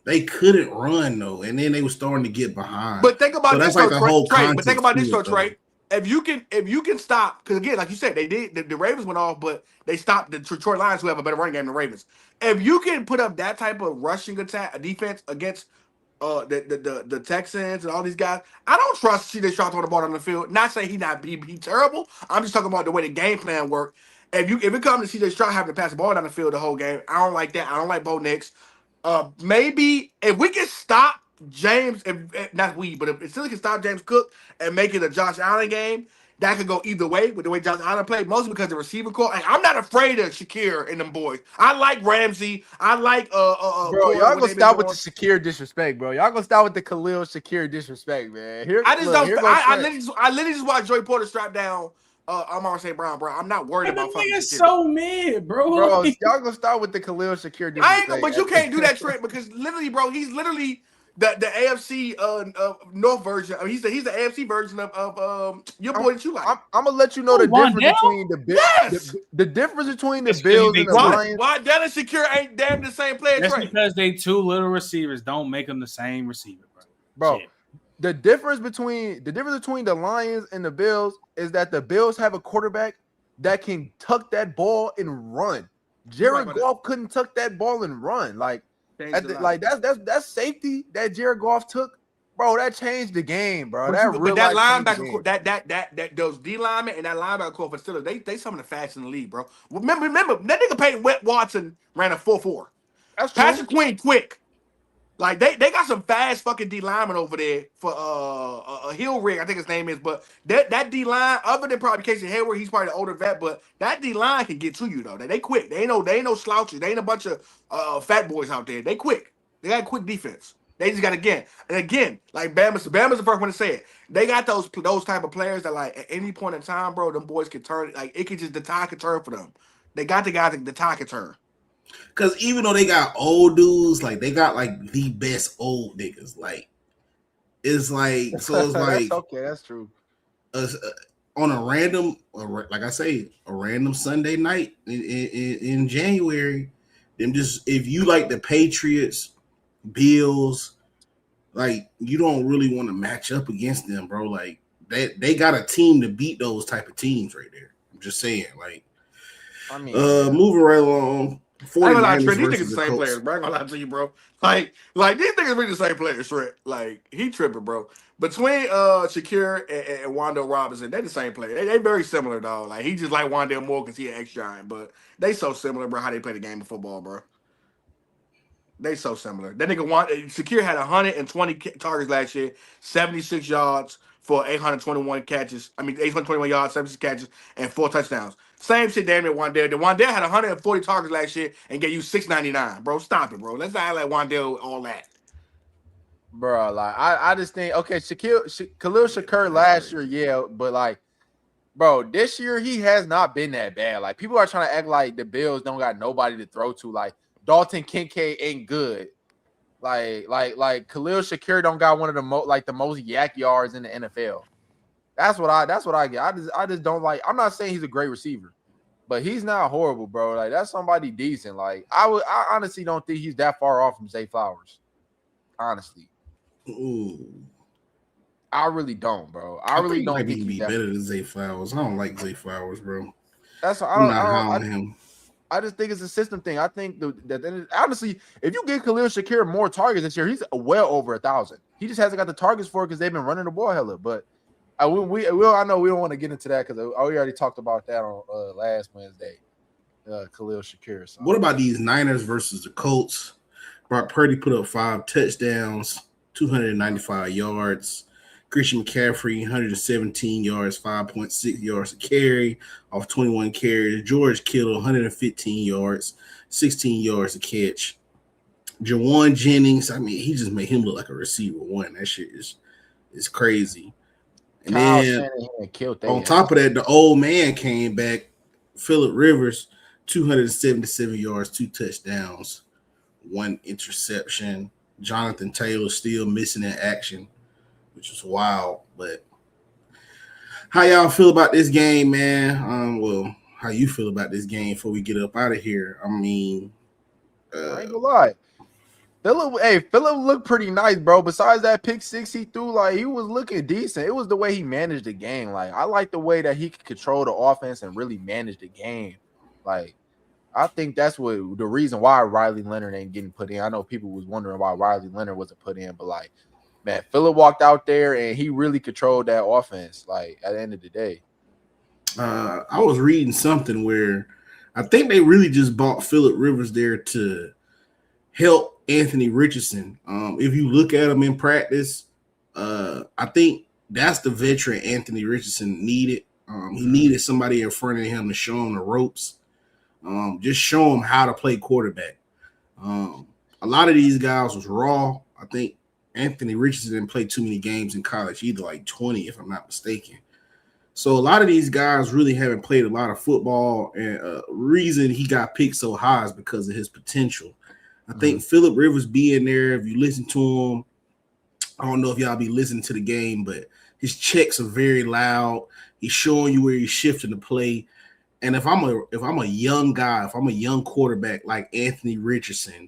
Speaker 1: They couldn't run though, and then they were starting to get behind.
Speaker 2: But think about this,
Speaker 1: like the whole
Speaker 2: Trey. But think about this,
Speaker 1: though.
Speaker 2: Trey. If you can stop, because again, like you said, they did the Ravens went off, but they stopped the Detroit Lions, who have a better running game than the Ravens. If you can put up that type of rushing attack defense against the Texans and all these guys, I don't trust CJ Stroud throwing the ball on the field. Not saying he terrible. I'm just talking about the way the game plan worked. If it comes to CJ Stroud having to pass the ball down the field the whole game, I don't like that. I don't like Bo Nix. Maybe if we can stop James, if not we, but if still can stop James Cook and make it a Josh Allen game, that could go either way with the way Josh Allen played, mostly because the receiver core. And I'm not afraid of Shakir and them boys. I like Ramsey. I like
Speaker 3: bro, y'all gonna stop with the Shakir disrespect, bro. Y'all gonna stop with the Khalil Shakir disrespect, man. I
Speaker 2: literally just watched Joey Porter strap down Amar St. Brown, bro. I'm not worried about fucking Shakir.
Speaker 4: So mid, bro.
Speaker 3: Y'all gonna start with the Khalil Shakir disrespect.
Speaker 2: But you can't do that, Trent, because literally, bro, he's literally the AFC North version. I mean, he's the AFC version of your boy that you like.
Speaker 3: I'm gonna let you know the difference between the Bills.
Speaker 2: Yes!
Speaker 3: The difference between the Bills and the Lions.
Speaker 2: Why Dallas Shakir ain't damn the same player?
Speaker 4: That's
Speaker 2: Trey?
Speaker 4: because they two little receivers don't make them the same receiver,
Speaker 3: bro. The difference between the Lions and the Bills is that the Bills have a quarterback that can tuck that ball and run. Jared Goff couldn't tuck that ball and run. Like that's safety that Jared Goff took, bro. That changed the game, bro.
Speaker 2: But that linebacker, that those D linemen and that linebacker core for Steelers, they some of the fastest in the league, bro. Remember that nigga Peyton Watson ran a 4.4. That's true. Patrick Queen quick. Like they got some fast fucking D linemen over there for a Hill Rig, I think his name is. But that D line, other than probably Casey Hayward, he's probably the older vet, but that D line can get to you though. They quick. They ain't no slouches. They ain't a bunch of fat boys out there. They quick. They got quick defense. They just got again, like Bama's the first one to say it. They got those type of players that like at any point in time, bro, them boys can turn. Like it could just the tide could turn for them. They got the guys that the tide can turn.
Speaker 1: Because even though they got old dudes, like they got like the best old niggas. Like it's like
Speaker 3: that's okay, that's true.
Speaker 1: On a random, like I say, a random Sunday night in January, them just if you like the Patriots, Bills, like you don't really want to match up against them, bro. Like they got a team to beat those type of teams right there. I'm just saying, like, I mean, moving right along.
Speaker 2: I ain't gonna lie, Trent. These niggas the same players, bro. I ain't gonna lie to you, bro. Like these niggas really the same players, Trent. Like he tripping, bro. Between Shakir and Wandale Robinson, they the same player. They very similar, dog. Like he just like Wandale more because he an ex-Giant, but they so similar, bro. How they play the game of football, bro. They so similar. That nigga Shakir had 120 targets last year, 76 yards for 821 catches. 821 yards, 76 catches, and 4 touchdowns. Same shit damn near Wandale. Wandale had 140 targets last year and gave you 699. Bro, stop it, bro. Let's not let Wandale all that.
Speaker 3: Bro, like I just think Khalil Shakir last year, yeah, but like, bro, this year he has not been that bad. Like people are trying to act like the Bills don't got nobody to throw to. Like Dalton Kincaid ain't good. Like Khalil Shakir don't got one of the most yak yards in the NFL. That's what I get. I just don't like. I'm not saying he's a great receiver, but he's not horrible, bro. Like that's somebody decent. Like I honestly don't think he's that far off from Zay Flowers. Honestly, I really don't, bro. I really don't think
Speaker 1: he'd be better than Zay Flowers. I don't like Zay Flowers, bro.
Speaker 3: That's what I don't him. I just think it's a system thing. I think that honestly, if you give Khalil Shakir more targets this year, he's well over 1,000. He just hasn't got the targets for it because they've been running the ball hella. But I know we don't want to get into that because we already talked about that on last Wednesday. Khalil Shakir. So.
Speaker 1: What about these Niners versus the Colts? Brock Purdy put up 5 touchdowns, 295 yards. Christian McCaffrey, 117 yards, 5.6 yards a carry off 21 carries. George Kittle, 115 yards, 16 yards a catch. Jawan Jennings, I mean, he just made him look like a receiver one. That shit is crazy. And
Speaker 3: Kyle
Speaker 1: then
Speaker 3: Shanahan killed
Speaker 1: on
Speaker 3: that.
Speaker 1: top of that, the old man came back. Phillip Rivers, 277 yards, 2 touchdowns, 1 interception. Jonathan Taylor still missing in action, which was wild. But how y'all feel about this game, man? Well, how you feel about this game before we get up out of here? I mean,
Speaker 3: I ain't gonna lie. Phillip looked pretty nice, bro. Besides that pick six he threw, like he was looking decent. It was the way he managed the game. Like I like the way that he could control the offense and really manage the game. Like I think that's what the reason why Riley Leonard ain't getting put in. I know people was wondering why Riley Leonard wasn't put in, but like, man, Phillip walked out there and he really controlled that offense. Like at the end of the day,
Speaker 1: I was reading something where I think they really just bought Phillip Rivers there to help Anthony Richardson. If you look at him in practice, I think that's the veteran Anthony Richardson needed. He needed somebody in front of him to show him the ropes, just show him how to play quarterback. A lot of these guys was raw. I think Anthony Richardson didn't play too many games in college, either like 20, if I'm not mistaken. So a lot of these guys really haven't played a lot of football, and reason he got picked so high is because of his potential. I think Phillip Rivers being there, if you listen to him, I don't know if y'all be listening to the game, but his checks are very loud. He's showing you where he's shifting the play. And if I'm a young guy, if I'm a young quarterback like Anthony Richardson,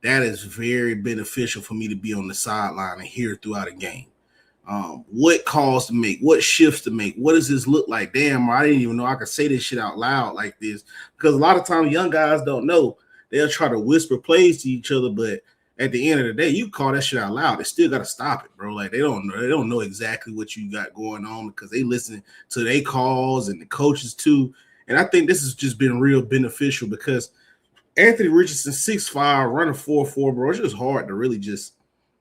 Speaker 1: that is very beneficial for me to be on the sideline and hear throughout a game. What calls to make, what shifts to make, what does this look like? Damn, I didn't even know I could say this shit out loud like this. Because a lot of times young guys don't know. They'll try to whisper plays to each other, but at the end of the day, you call that shit out loud. They still got to stop it, bro. Like they don't know exactly what you got going on because they listen to their calls and the coaches too. And I think this has just been real beneficial because Anthony Richardson 6'5", running 4.4, bro. It's just hard to really just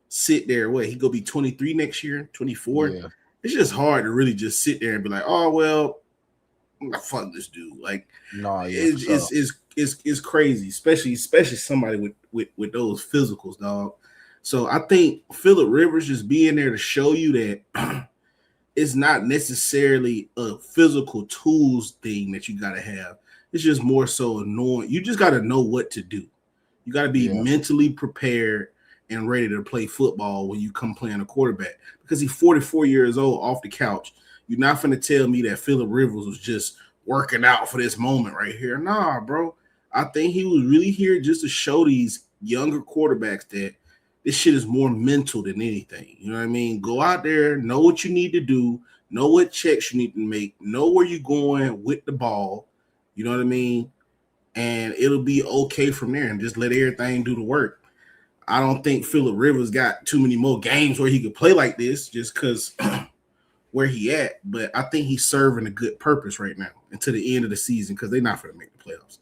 Speaker 1: sit there. What, he gonna be 23 next year, 24? Yeah. It's just hard to really just sit there and be like, oh well, fuck this dude. Like, no, it's crazy, especially somebody with those physicals, dog. So I think Phillip Rivers just being there to show you that it's not necessarily a physical tools thing that you gotta have. It's just more so annoying. You just gotta know what to do. You gotta be mentally prepared and ready to play football when you come playing a quarterback. Because he's 44 years old off the couch. You're not finna tell me that Phillip Rivers was just working out for this moment right here. Nah, bro. I think he was really here just to show these younger quarterbacks that this shit is more mental than anything. You know what I mean? Go out there, know what you need to do, know what checks you need to make, know where you're going with the ball. You know what I mean? And it'll be okay from there and just let everything do the work. I don't think Phillip Rivers got too many more games where he could play like this just because where he at. But I think he's serving a good purpose right now until the end of the season because they're not going to make the playoffs.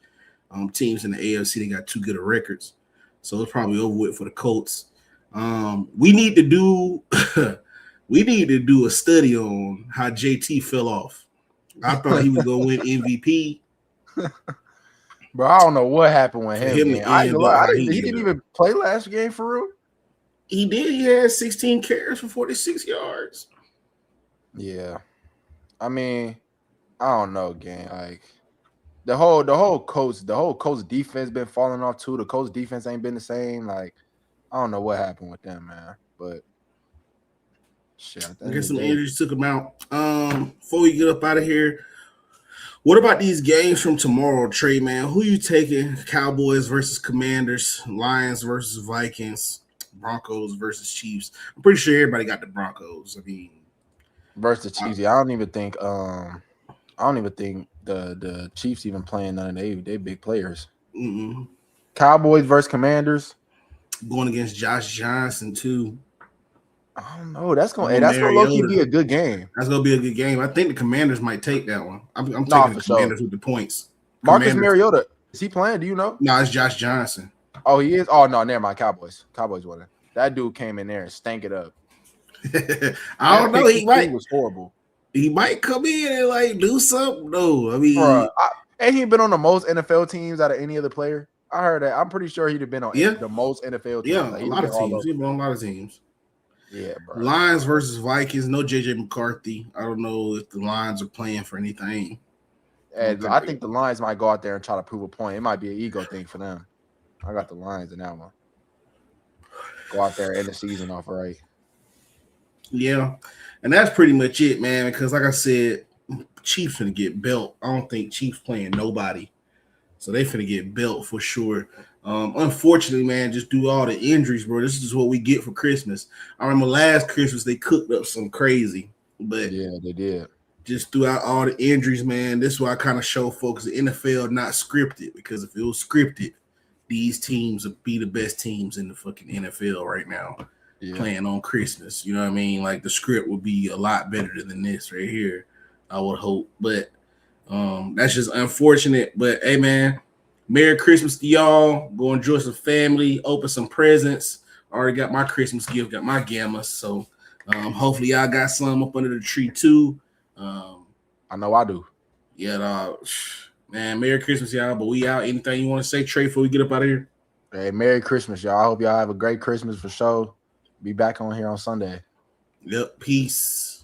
Speaker 1: Teams in the AFC, they got too good of records. So it's probably over with for the Colts. We need to do a study on how JT fell off. I thought he was going to win MVP.
Speaker 3: Bro, I don't know what happened with him. He didn't even play last game for real.
Speaker 1: He did. He had 16 carries for 46 yards.
Speaker 3: Yeah, I mean, I don't know, gang. Like the whole Colts defense been falling off too. The Colts defense ain't been the same. Like I don't know what happened with them, man. But shit,
Speaker 1: I guess some injuries took them out. Before we get up out of here. What about these games from tomorrow, Trey, man? Who you taking? Cowboys versus Commanders, Lions versus Vikings, Broncos versus Chiefs. I'm pretty sure everybody got the Broncos. I mean,
Speaker 3: versus the Chiefs. I don't even think the Chiefs even playing none of they big players.
Speaker 1: Mm-mm.
Speaker 3: Cowboys versus Commanders.
Speaker 1: Going against Josh Johnson too.
Speaker 3: I don't know. That's gonna low-key be a good game.
Speaker 1: That's gonna be a good game. I think the Commanders might take that one. I'm taking the Commanders with the points.
Speaker 3: Marcus Mariota, is he playing? Do you know?
Speaker 1: No, it's Josh Johnson.
Speaker 3: Oh, he is. Oh no, never mind. Cowboys winning. That dude came in there and stank it up.
Speaker 1: I don't know. He might.
Speaker 3: was horrible.
Speaker 1: He might come in and like do something. No, I mean,
Speaker 3: ain't he been on the most NFL teams out of any other player? I heard that. I'm pretty sure he'd have been on the most NFL teams.
Speaker 1: Yeah,
Speaker 3: like,
Speaker 1: a lot of teams. He's been on a lot of teams.
Speaker 3: Yeah, bro.
Speaker 1: Lions versus Vikings. No JJ McCarthy. I don't know if the Lions are playing for anything.
Speaker 3: And I think the Lions might go out there and try to prove a point. It might be an ego thing for them. I got the Lions in that one. Go out there, end the season off right.
Speaker 1: Yeah, and that's pretty much it, man. Because like I said, Chiefs finna get built. I don't think Chiefs playing nobody, so they finna get built for sure. Unfortunately, man, just due to all the injuries, bro. This is just what we get for Christmas. I remember last Christmas they cooked up some crazy, but
Speaker 3: yeah, they did.
Speaker 1: Just throughout all the injuries, man. This is why I kind of show folks the NFL not scripted, because if it was scripted, these teams would be the best teams in the fucking NFL right now. Playing on Christmas, you know what I mean? Like the script would be a lot better than this right here, I would hope. But that's just unfortunate. But hey, man, Merry Christmas to y'all. Go enjoy some family, open some presents. Already got my Christmas gift, got my gammas. So hopefully y'all got some up under the tree too.
Speaker 3: I know I do.
Speaker 1: Yeah, dog. Man, Merry Christmas, y'all. But we out. Anything you want to say, Trey, before we get up out of here?
Speaker 3: Hey, Merry Christmas, y'all. I hope y'all have a great Christmas for sure. Be back on here on Sunday.
Speaker 1: Yep. Peace.